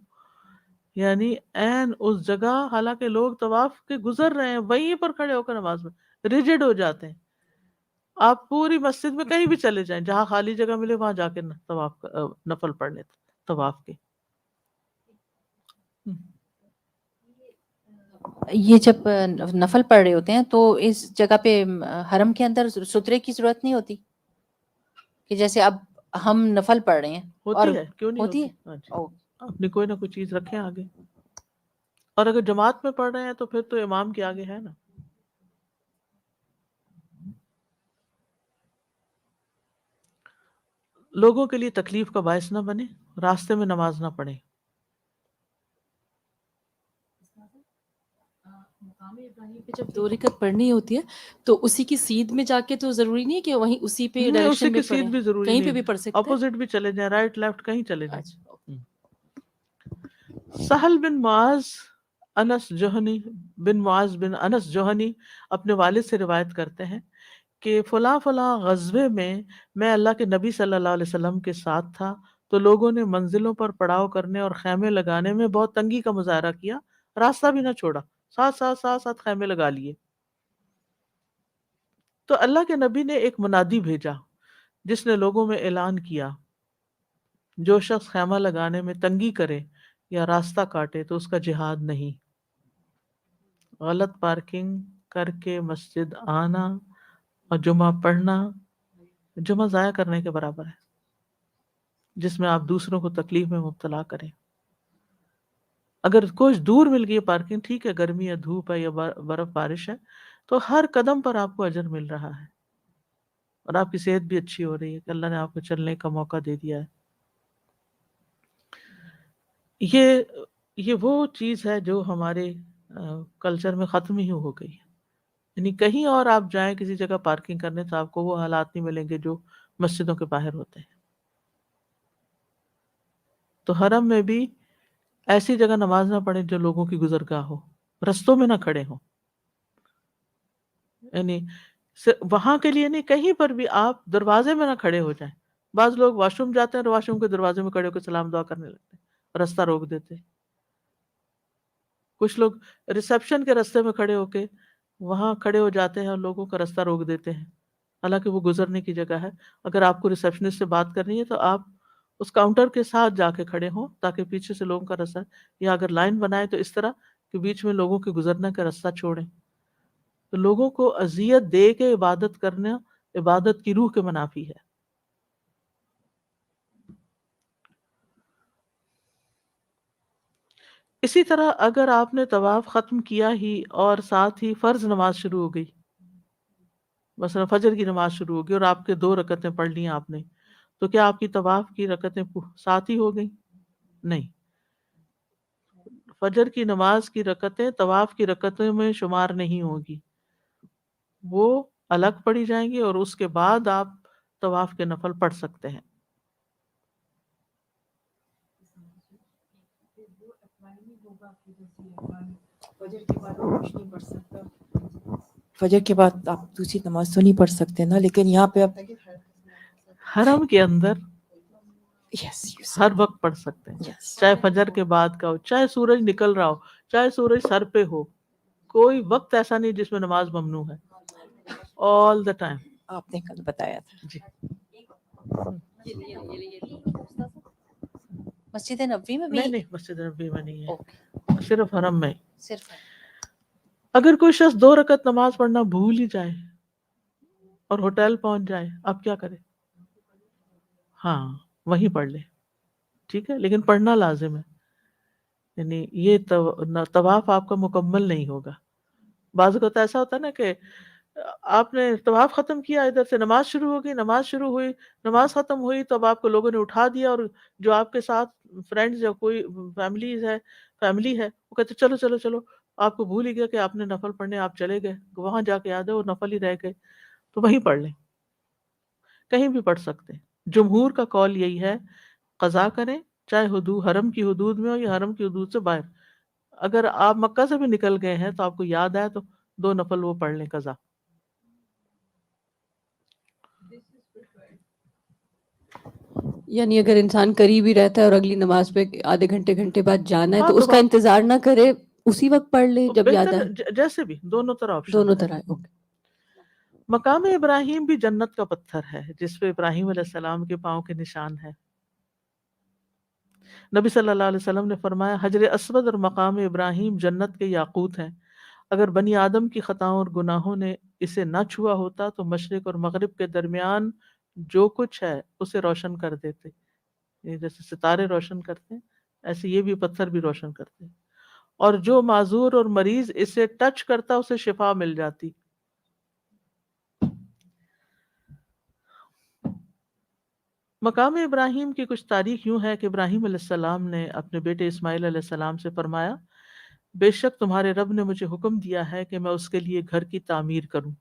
یعنی عین اس جگہ، حالانکہ لوگ طواف کے گزر رہے ہیں، وہیں پر کھڑے ہو کر نماز میں ریجڈ ہو جاتے ہیں. آپ پوری مسجد میں کہیں بھی چلے جائیں، جہاں خالی جگہ ملے وہاں جا کے طواف نفل پڑھ لیں طواف کے. یہ جب نفل پڑھ رہے ہوتے ہیں تو اس جگہ پہ حرم کے اندر سترے کی ضرورت نہیں ہوتی کہ جیسے اب ہم نفل پڑھ رہے ہیں اور ہوتی ہے، کیوں نہیں ہوتی ہوتی؟ ہے؟ ہاں جی، او، اپنی کوئی نہ کوئی چیز رکھیں آگے. اور اگر جماعت میں پڑھ رہے ہیں تو پھر تو امام کے آگے ہے نا. لوگوں کے لیے تکلیف کا باعث نہ بنے، راستے میں نماز نہ پڑھیں. مقام ابراہیم پہ جب 2 رکعت پڑھنی ہوتی ہے تو اسی کی سیدھ میں جا کے تو ضروری نہیں ہے کہ وہیں اسی پہ نہیں، اسی ڈائریکشن میں کی سیدھ پڑھیں، بھی ضروری کہیں پہ نہیں، بھی پڑھ سکتے ہیں. اپوزٹ بھی چلے جائیں، رائٹ لیفٹ کہیں چلے جائیں. اچھا، سہل بن معاذ بن انس جوہنی اپنے والد سے روایت کرتے ہیں کہ فلاں فلاں غزوے میں اللہ کے نبی صلی اللہ علیہ وسلم کے ساتھ تھا تو لوگوں نے منزلوں پر پڑاؤ کرنے اور خیمے لگانے میں بہت تنگی کا مظاہرہ کیا، راستہ بھی نہ چھوڑا، ساتھ خیمے لگا لیے. تو اللہ کے نبی نے ایک منادی بھیجا جس نے لوگوں میں اعلان کیا، جو شخص خیمہ لگانے میں تنگی کرے یا راستہ کاٹے تو اس کا جہاد نہیں. غلط پارکنگ کر کے مسجد آنا اور جمعہ پڑھنا جمعہ ضائع کرنے کے برابر ہے، جس میں آپ دوسروں کو تکلیف میں مبتلا کریں. اگر کچھ دور مل گئی پارکنگ، ٹھیک ہے، گرمی ہے، دھوپ ہے یا برف بارش ہے، تو ہر قدم پر آپ کو اجر مل رہا ہے اور آپ کی صحت بھی اچھی ہو رہی ہے کہ اللہ نے آپ کو چلنے کا موقع دے دیا ہے. یہ وہ چیز ہے جو ہمارے کلچر میں ختم ہی ہو گئی ہے. یعنی کہیں اور آپ جائیں کسی جگہ پارکنگ کرنے تو آپ کو وہ حالات نہیں ملیں گے جو مسجدوں کے باہر ہوتے ہیں. تو حرم میں بھی ایسی جگہ نماز نہ پڑھیں جو لوگوں کی گزرگاہ ہو، رستوں میں نہ کھڑے ہوں. یعنی وہاں کے لیے نہیں، کہیں پر بھی آپ دروازے میں نہ کھڑے ہو جائیں. بعض لوگ واش روم جاتے ہیں اور واش روم کے دروازے میں کھڑے ہو کے سلام دعا کرنے لگتے ہیں، رستہ روک دیتے. کچھ لوگ ریسپشن کے رستے میں کھڑے ہو کے وہاں کھڑے ہو جاتے ہیں اور لوگوں کا رستہ روک دیتے ہیں، حالانکہ وہ گزرنے کی جگہ ہے. اگر آپ کو ریسپشنسٹ سے بات کرنی ہے تو آپ اس کاؤنٹر کے ساتھ جا کے کھڑے ہوں تاکہ پیچھے سے لوگوں کا رستہ، یا اگر لائن بنائے تو اس طرح کہ بیچ میں لوگوں کے گزرنے کا رستہ چھوڑیں. تو لوگوں کو اذیت دے کے عبادت کرنا عبادت کی روح کے منافی ہے. اسی طرح اگر آپ نے طواف ختم کیا ہی اور ساتھ ہی فرض نماز شروع ہو گئی، مثلا فجر کی نماز شروع ہو گئی اور آپ کے 2 رکعتیں پڑھ لی آپ نے، تو کیا آپ کی طواف کی رکعتیں ساتھ ہی ہو گئی؟ نہیں، فجر کی نماز کی رکعتیں طواف کی رکعتوں میں شمار نہیں ہوگی، وہ الگ پڑھی جائیں گی اور اس کے بعد آپ طواف کے نفل پڑھ سکتے ہیں. فجر کے بعد آپ دوسری نماز تو نہیں پڑھ سکتے نا، لیکن یہاں پہ آپ حرم کے اندر یس ہر وقت پڑھ سکتے ہیں، چاہے فجر کے بعد کا ہو، چاہے سورج نکل رہا ہو، چاہے سورج سر پہ ہو. کوئی وقت ایسا نہیں جس میں نماز ممنوع ہے، آل دا ٹائم. آپ نے کل بتایا تھا. جی مسجد نبوی میں بھی نہیں مسجد نبی میں نہیں اوکے، ہے، صرف حرم میں. صرف اگر کوئی شخص 2 رکعت نماز پڑھنا بھول ہی جائے اور ہوٹل پہنچ جائے، اب کیا کرے؟ ہاں وہیں پڑھ لے، ٹھیک ہے، لیکن پڑھنا لازم ہے. یعنی یہ طواف آپ کا مکمل نہیں ہوگا. بعض اوقات ایسا ہوتا ہے نا کہ آپ نے طواف ختم کیا، ادھر سے نماز شروع ہو گئی، نماز شروع ہوئی، نماز ختم ہوئی تو اب آپ کو لوگوں نے اٹھا دیا، اور جو آپ کے ساتھ فرینڈز یا کوئی فیملی ہے وہ کہتے چلو چلو چلو، آپ کو بھول ہی گیا کہ آپ نے نفل پڑھنے، آپ چلے گئے وہاں جا کے یاد ہے وہ نفل ہی رہ گئے. تو وہیں پڑھ لیں، کہیں بھی پڑھ سکتے ہیں. جمہور کا قول یہی ہے قضا کریں، چاہے حرم کی حدود میں ہو یا حرم کی حدود سے باہر. اگر آپ مکہ سے بھی نکل گئے ہیں تو آپ کو یاد آئے تو 2 نفل وہ پڑھ لیں قضا. یعنی اگر انسان قریب ہی رہتا ہے اور اگلی نماز پہ آدھے گھنٹے بعد جانا ہے ہاں تو اس کا وہاں انتظار نہ کرے، اسی وقت پڑھ لے جب یاد بہتر آئے. جیسے بھی دونوں طرح آپشن. دونوں طرح ہے. اوکے. مقام ابراہیم بھی جنت کا پتھر ہے جس پہ ابراہیم علیہ السلام کے پاؤں کے نشان ہے. نبی صلی اللہ علیہ وسلم نے فرمایا حجر اسود اور مقام ابراہیم جنت کے یاقوت ہیں. اگر بنی آدم کی خطاؤں اور گناہوں نے اسے نہ چھوا ہوتا تو مشرق اور مغرب کے درمیان جو کچھ ہے اسے روشن کر دیتے. جیسے ستارے روشن کرتے ہیں ایسے یہ بھی پتھر بھی روشن کرتے ہیں. اور جو معذور اور مریض اسے ٹچ کرتا اسے شفا مل جاتی. مقام ابراہیم کی کچھ تاریخ یوں ہے کہ ابراہیم علیہ السلام نے اپنے بیٹے اسماعیل علیہ السلام سے فرمایا بے شک تمہارے رب نے مجھے حکم دیا ہے کہ میں اس کے لیے گھر کی تعمیر کروں.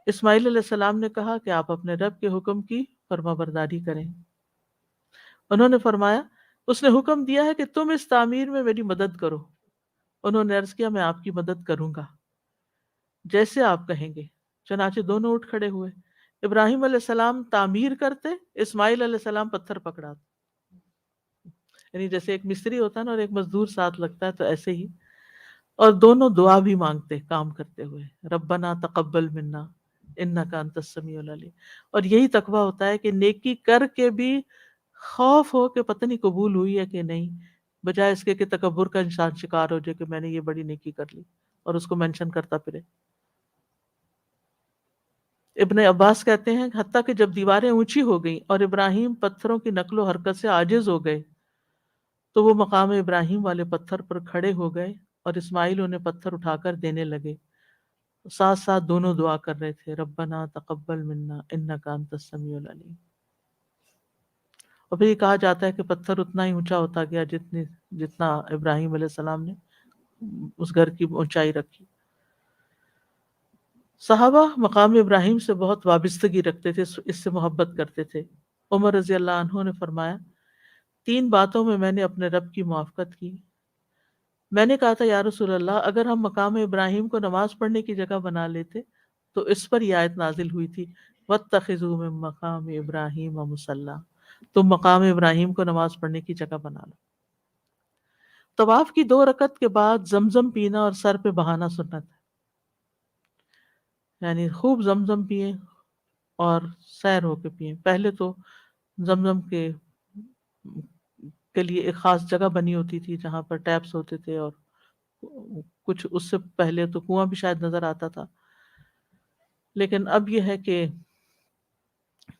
اسماعیل علیہ السلام نے کہا کہ آپ اپنے رب کے حکم کی فرما برداری کریں. انہوں نے فرمایا اس نے حکم دیا ہے کہ تم اس تعمیر میں میری مدد کرو. انہوں نے عرض کیا میں آپ کی مدد کروں گا جیسے آپ کہیں گے. چنانچہ دونوں اٹھ کھڑے ہوئے. ابراہیم علیہ السلام تعمیر کرتے، اسماعیل علیہ السلام پتھر پکڑاتے. یعنی جیسے ایک مستری ہوتا ہے نا اور ایک مزدور ساتھ لگتا ہے تو ایسے ہی. اور دونوں دعا بھی مانگتے کام کرتے ہوئے، ربنا تقبل منا انک انت السمیع العلیم. اور یہی تقویٰ ہوتا ہے کہ نیکی کر کے بھی خوف ہو کہ پتہ نہیں قبول ہوئی ہے کہ نہیں، بجائے اس کے کہ تکبر کا انسان شکار ہو جائے کہ میں نے یہ بڑی نیکی کر لی اور اس کو مینشن کرتا پھرے. ابن عباس کہتے ہیں حتیٰ کہ جب دیواریں اونچی ہو گئیں اور ابراہیم پتھروں کی نقل و حرکت سے عاجز ہو گئے تو وہ مقام ابراہیم والے پتھر پر کھڑے ہو گئے اور اسماعیل انہیں پتھر اٹھا کر دینے لگے. ساتھ ساتھ دونوں دعا کر رہے تھے ربنا تقبل منا انک انت السمیع العلیم. اور پھر یہ کہا جاتا ہے کہ پتھر اتنا ہی اونچا ہوتا گیا جتنا ابراہیم علیہ السلام نے اس گھر کی اونچائی رکھی. صحابہ مقام ابراہیم سے بہت وابستگی رکھتے تھے، اس سے محبت کرتے تھے. عمر رضی اللہ عنہ نے فرمایا 3 باتوں میں میں نے اپنے رب کی موافقت کی. میں نے کہا تھا یا رسول اللہ اگر ہم مقام ابراہیم کو نماز پڑھنے کی جگہ بنا لیتے تو اس پر یہ آیت نازل ہوئی تھی وَاتَّخِذُوا مِن مَقَامِ إِبْرَاهِيمَ مُصَلًّى، تم مقام ابراہیم کو نماز پڑھنے کی جگہ بنا لو. طواف کی 2 رکعت کے بعد زمزم پینا اور سر پہ بہانا سنت ہے. یعنی خوب زمزم پیئیں اور سیر ہو کے پیئیں. پہلے تو زمزم کے لیے ایک خاص جگہ بنی ہوتی تھی جہاں پر ٹیپس ہوتے تھے، اور کچھ اس سے پہلے تو کنواں بھی شاید نظر آتا تھا. لیکن اب یہ ہے کہ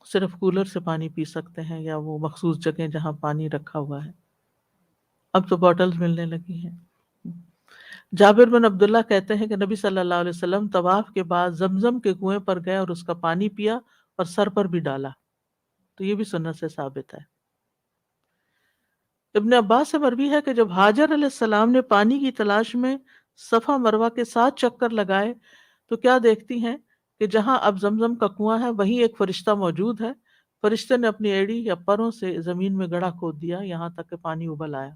صرف کولر سے پانی پی سکتے ہیں یا وہ مخصوص جگہیں جہاں پانی رکھا ہوا ہے. اب تو بوٹلز ملنے لگی ہیں. جابر بن عبداللہ کہتے ہیں کہ نبی صلی اللہ علیہ وسلم طواف کے بعد زمزم کے کنویں پر گئے اور اس کا پانی پیا اور سر پر بھی ڈالا. تو یہ بھی سنت سے ثابت ہے. ابن عباس سے مروی ہے کہ جب ہاجر علیہ السلام نے پانی کی تلاش میں صفا مروہ کے 7 چکر لگائے تو کیا دیکھتی ہیں کہ جہاں اب زمزم کا کنواں ہے وہیں ایک فرشتہ موجود ہے. فرشتے نے اپنی ایڑی یا پروں سے زمین میں گڑھا کھود دیا یہاں تک کہ پانی ابل آیا.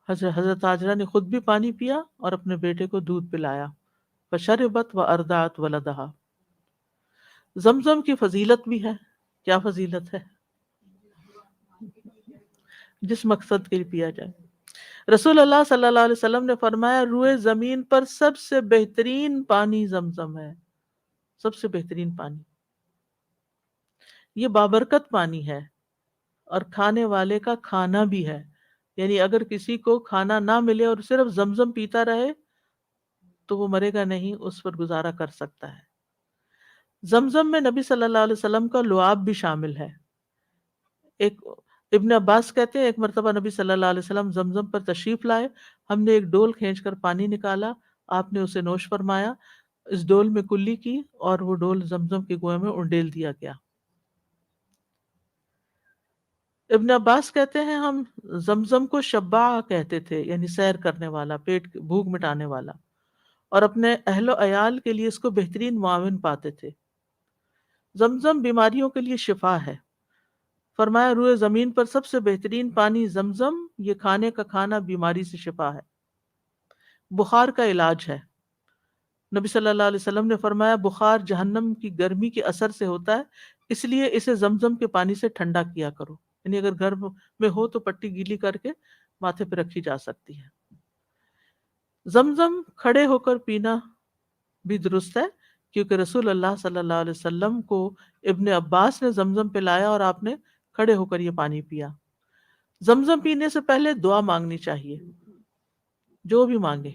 حضرت ہاجرہ نے خود بھی پانی پیا اور اپنے بیٹے کو دودھ پلایا. فشربت وارضعت ولدہا. زمزم کی فضیلت بھی ہے. کیا فضیلت ہے؟ جس مقصد کے لیے پیا جائے. رسول اللہ صلی اللہ علیہ وسلم نے فرمایا روئے زمین پر سب سے بہترین پانی زمزم ہے، سب سے بہترین پانی، یہ بابرکت پانی ہے اور کھانے والے کا کھانا بھی ہے، یعنی اگر کسی کو کھانا نہ ملے اور صرف زمزم پیتا رہے تو وہ مرے گا نہیں، اس پر گزارا کر سکتا ہے۔ زمزم میں نبی صلی اللہ علیہ وسلم کا لعاب بھی شامل ہے۔ ایک ابن عباس کہتے ہیں ایک مرتبہ نبی صلی اللہ علیہ وسلم زمزم پر تشریف لائے، ہم نے ایک ڈول کھینچ کر پانی نکالا، آپ نے اسے نوش فرمایا، اس ڈول میں کلی کی اور وہ ڈول زمزم کے کنویں میں انڈیل دیا گیا۔ ابن عباس کہتے ہیں ہم زمزم کو شبع کہتے تھے، یعنی سیر کرنے والا، پیٹ بھوک مٹانے والا، اور اپنے اہل و عیال کے لیے اس کو بہترین معاون پاتے تھے۔ زمزم بیماریوں کے لیے شفا ہے۔ فرمایا روئے زمین پر سب سے بہترین پانی زمزم، یہ کھانے کا کھانا بیماری سے شفا ہے، بخار کا علاج ہے۔ نبی صلی اللہ علیہ وسلم نے فرمایا بخار جہنم کی گرمی کے اثر سے ہوتا ہے، اس لیے اسے زمزم کے پانی سے ٹھنڈا کیا کرو، یعنی اگر گھر میں ہو تو پٹی گیلی کر کے ماتھے پہ رکھی جا سکتی ہے۔ زمزم کھڑے ہو کر پینا بھی درست ہے، کیونکہ رسول اللہ صلی اللہ علیہ وسلم کو ابن عباس نے زمزم پلایا اور آپ نے کھڑے ہو کر یہ پانی پیا۔ زمزم پینے سے پہلے دعا مانگنی چاہیے، جو بھی مانگے۔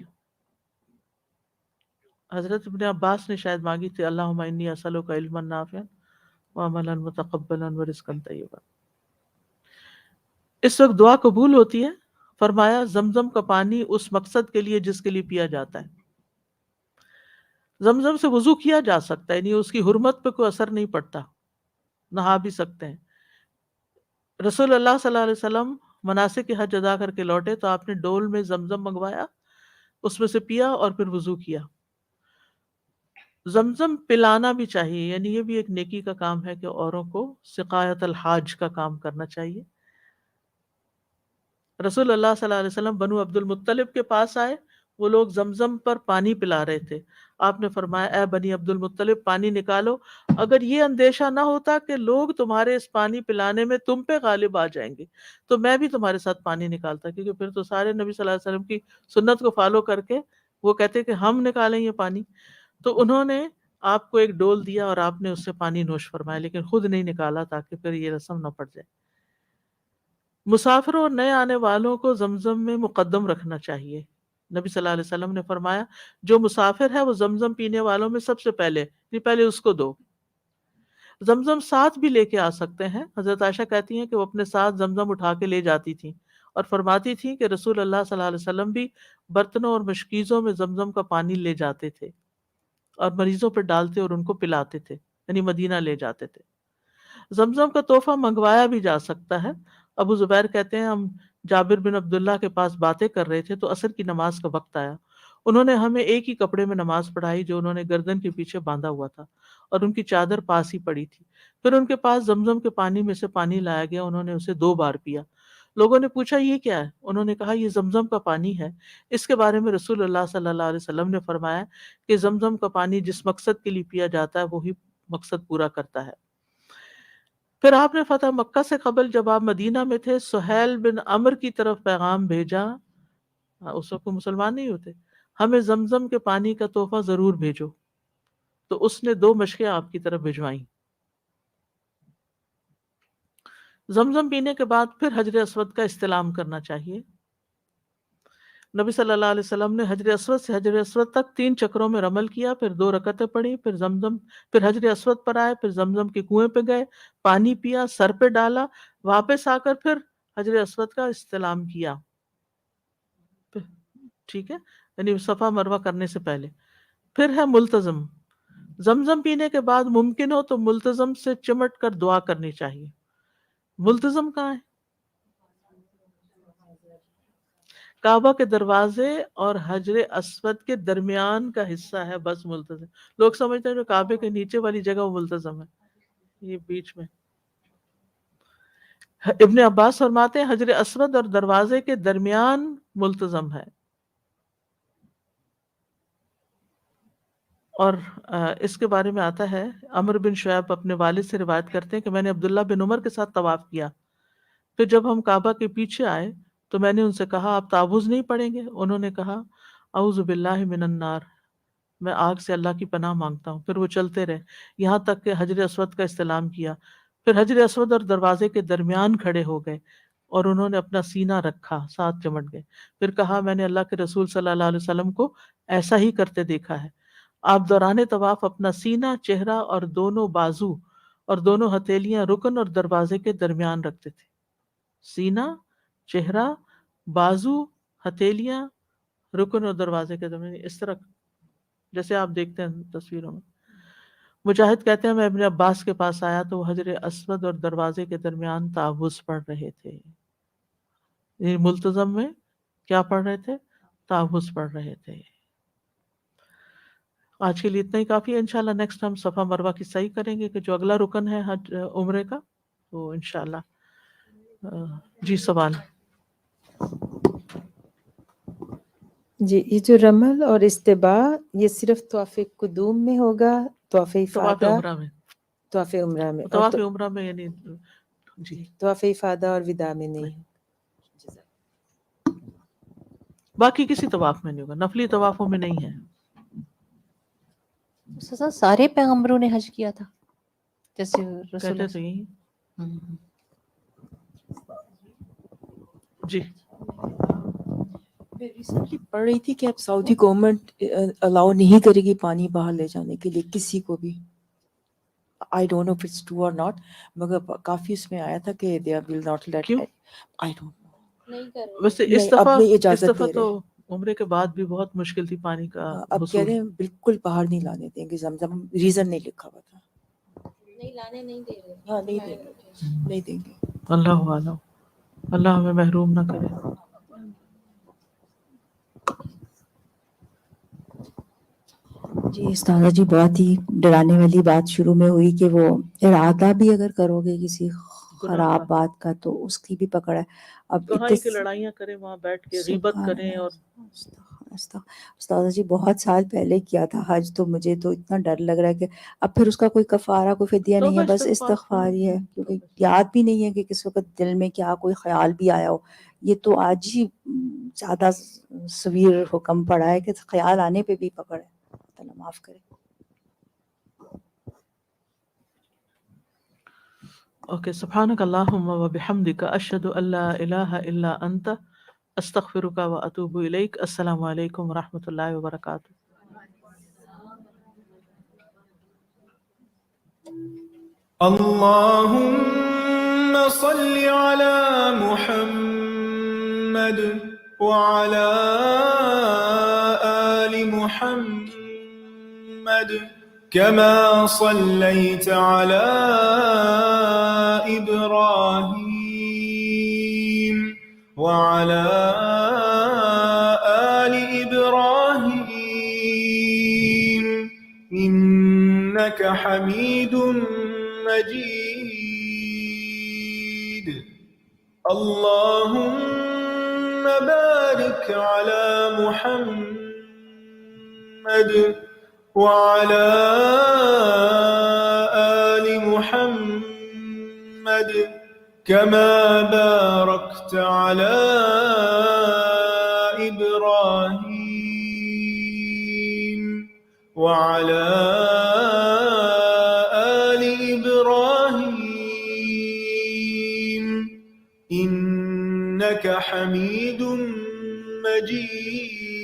حضرت ابن عباس نے شاید مانگی تھی اللہم انی اسألک علما نافعا وعملا متقبلا ورزقا طیبا۔ اس وقت دعا قبول ہوتی ہے۔ فرمایا زمزم کا پانی اس مقصد کے لیے جس کے لیے پیا جاتا ہے۔ زمزم سے وضو کیا جا سکتا ہے، یعنی اس کی حرمت پہ کوئی اثر نہیں پڑتا، نہا بھی سکتے ہیں۔ رسول اللہ صلی اللہ علیہ وسلم مناسک کے حج ادا کر کے لوٹے تو آپ نے ڈول میں زمزم منگوایا، اس میں سے پیا اور پھر وضو کیا۔ زمزم پلانا بھی چاہیے، یعنی یہ بھی ایک نیکی کا کام ہے کہ اوروں کو سقایت الحاج کا کام کرنا چاہیے۔ رسول اللہ صلی اللہ علیہ وسلم بنو عبد المطلب کے پاس آئے، وہ لوگ زمزم پر پانی پلا رہے تھے۔ آپ نے فرمایا اے بنی عبد المطلب پانی نکالو، اگر یہ اندیشہ نہ ہوتا کہ لوگ تمہارے اس پانی پلانے میں تم پہ غالب آ جائیں گے تو میں بھی تمہارے ساتھ پانی نکالتا، کیونکہ پھر تو سارے نبی صلی اللہ علیہ وسلم کی سنت کو فالو کر کے وہ کہتے کہ ہم نکالیں یہ پانی۔ تو انہوں نے آپ کو ایک ڈول دیا اور آپ نے اس سے پانی نوش فرمایا، لیکن خود نہیں نکالا تاکہ پھر یہ رسم نہ پڑ جائے۔ مسافروں اور نئے آنے والوں کو زمزم میں مقدم رکھنا چاہیے۔ نبی صلی اللہ علیہ وسلم نے فرمایا جو مسافر ہے وہ زمزم پینے والوں میں سب سے پہلے اس کو دو۔ زمزم ساتھ بھی لے کے آ سکتے ہیں۔ حضرت عائشہ کہتی ہیں کہ وہ اپنے ساتھ زمزم اٹھا کے لے جاتی تھیں اور فرماتی تھیں کہ رسول اللہ صلی اللہ علیہ وسلم بھی برتنوں اور مشکیزوں میں زمزم کا پانی لے جاتے تھے اور مریضوں پہ ڈالتے اور ان کو پلاتے تھے، یعنی مدینہ لے جاتے تھے۔ زمزم کا تحفہ منگوایا بھی جا سکتا ہے۔ ابو زبیر کہتے ہیں ہم جابر بن عبداللہ کے پاس باتیں کر رہے تھے تو عصر کی نماز کا وقت آیا، انہوں نے ہمیں ایک ہی کپڑے میں نماز پڑھائی جو انہوں نے گردن کے پیچھے باندھا ہوا تھا اور ان کی چادر پاس ہی پڑی تھی۔ پھر ان کے پاس زمزم کے پانی میں سے پانی لایا گیا، انہوں نے اسے 2 بار پیا۔ لوگوں نے پوچھا یہ کیا ہے؟ انہوں نے کہا یہ زمزم کا پانی ہے، اس کے بارے میں رسول اللہ صلی اللہ علیہ وسلم نے فرمایا کہ زمزم کا پانی جس مقصد کے لیے پیا جاتا ہے وہی مقصد پورا کرتا ہے۔ پھر آپ نے فتح مکہ سے قبل جب آپ مدینہ میں تھے سہیل بن عمر کی طرف پیغام بھیجا، اس وقت مسلمان نہیں ہوتے، ہمیں زمزم کے پانی کا تحفہ ضرور بھیجو، تو اس نے 2 مشقیں آپ کی طرف بھجوائیں۔ زمزم پینے کے بعد پھر حجر اسود کا استلام کرنا چاہیے۔ نبی صلی اللہ علیہ وسلم نے حجر اسود سے حجر اسود تک 3 چکروں میں رمل کیا، پھر 2 رکعتیں پڑھی، پھر حجر اسود پر آئے، پھر زمزم کے کنویں پہ گئے، پانی پیا، سر پہ ڈالا، واپس آ کر پھر حجر اسود کا استلام کیا۔ ٹھیک ہے، یعنی صفا مروہ کرنے سے پہلے۔ پھر ہے ملتزم، زمزم پینے کے بعد ممکن ہو تو ملتزم سے چمٹ کر دعا کرنی چاہیے۔ ملتزم کہاں ہے؟ کعبہ کے دروازے اور حجر اسود کے درمیان کا حصہ ہے بس ملتزم۔ لوگ سمجھتے ہیں جو کعبے کے نیچے والی جگہ وہ ملتزم ہے، یہ بیچ میں۔ ابن عباس فرماتے ہیں حجر اسود اور دروازے کے درمیان ملتزم ہے۔ اور اس کے بارے میں آتا ہے عمر بن شعیب اپنے والد سے روایت کرتے ہیں کہ میں نے عبداللہ بن عمر کے ساتھ طواف کیا، پھر جب ہم کعبہ کے پیچھے آئے تو میں نے ان سے کہا آپ تعوذ نہیں پڑھیں گے؟ انہوں نے کہا اعوذ باللہ من النار، میں آگ سے اللہ کی پناہ مانگتا ہوں۔ پھر وہ چلتے رہے یہاں تک کہ حجر اسود کا استلام کیا، پھر حجر اسود اور دروازے کے درمیان کھڑے ہو گئے اور انہوں نے اپنا سینہ رکھا، ساتھ چمٹ گئے۔ پھر کہا میں نے اللہ کے رسول صلی اللہ علیہ وسلم کو ایسا ہی کرتے دیکھا ہے، آپ دوران طواف اپنا سینہ، چہرہ اور دونوں بازو اور دونوں ہتھیلیاں رکن اور دروازے کے درمیان رکھتے تھے۔ سینہ، چہرہ، بازو، ہتھیلیاں رکن اور دروازے کے درمیان، اس طرح جیسے آپ دیکھتے ہیں تصویروں میں۔ مجاہد کہتے ہیں میں ابن عباس کے پاس آیا تو وہ حجر اسود اور دروازے کے درمیان تعوذ پڑھ رہے تھے، یعنی ملتزم میں کیا پڑھ رہے تھے؟ تعوذ پڑھ رہے تھے۔ آج کے لیے اتنا ہی کافی ہے، انشاءاللہ نیکسٹ ہم صفا مروہ کی صحیح کریں گے کہ جو اگلا رکن ہے حج عمرے کا، تو انشاءاللہ جی سوال۔ جی یہ جو رمل اور استباء یہ صرف طواف قدوم میں ہوگا، طواف طواف افاضہ، عمرہ میں، طواف عمرہ میں، اور طواف عمرہ میں یعنی جی طواف افاضہ اور وداع میں نہیں؟ باقی کسی طواف میں نہیں ہوگا، نفلی طوافوں میں نہیں ہے۔ سزا سارے پیغمبروں نے حج کیا تھا جیسے رسول کہتے اللہ تو یہی ہم۔ جی میں ریسنٹلی پڑھ رہی تھی کہ اب سعودی گورنمنٹ الاؤ نہیں کرے گی پانی باہر لے جانے کے لیے کسی کو بھی۔ I don't know if it's true اور ناٹ، مگر کافی اس میں آیا تھا کہ دے ول ناٹ لیٹ، کیوں؟ آئی ڈونٹ نو، نہیں کر رہے ویسے نہیں اب نہیں اس اجازت دفعہ دے تو رہے، عمرے کے بعد بھی بہت مشکل تھی پانی کا اب کہہ حصول۔ رہے ہیں بالکل باہر نہیں لانے دیں گے زمزم، ریزن نہیں لکھا ہوا تھا۔ نہیں لانے نہیں دے رہے، ہاں نہیں دیں گے، نہیں دیں گے۔ اللہ عالم، اللہ ہمیں محروم نہ کرے۔ جی استاذہ جی بہت ہی ڈرانے والی بات شروع میں ہوئی کہ وہ ارادہ بھی اگر کرو گے کسی خراب بات کا تو اس کی بھی پکڑ ہے۔ اب کہاں ہی کہ لڑائیاں کریں وہاں بیٹھ کے غیبت سبحان کریں، اور اللہ، استاذہ جی بہت سال پہلے کیا تھا حج، تو مجھے تو اتنا ڈر لگ رہا ہے کہ اب پھر اس کا کوئی کفارہ کوئی فدیہ نہیں ہے، توبہ بس استغفار استغفار ہی ہے، کیونکہ یاد بھی نہیں ہے کہ کس وقت دل میں کیا کوئی خیال بھی آیا ہو۔ یہ تو آج ہی زیادہ سویر حکم پڑا ہے کہ خیال آنے پہ بھی پکڑ ہے، اللہ معاف کرے۔ اوکے، سبحانک اللہم و بحمدک، اشہد ان لا الہ الا انت، استغفرک و اتوب الیک۔ السلام علیکم و رحمۃ اللہ وبرکاتہ۔ اللهم صل على محمد وعلى آل محمد كما صليت على إبراهيم وعلى آل إبراهيم إنك حميد مجيد۔ اللهم بارك على محمد وعلى آل محمد كما باركت على إبراهيم وعلى آل إبراهيم إنك حميد مجيد۔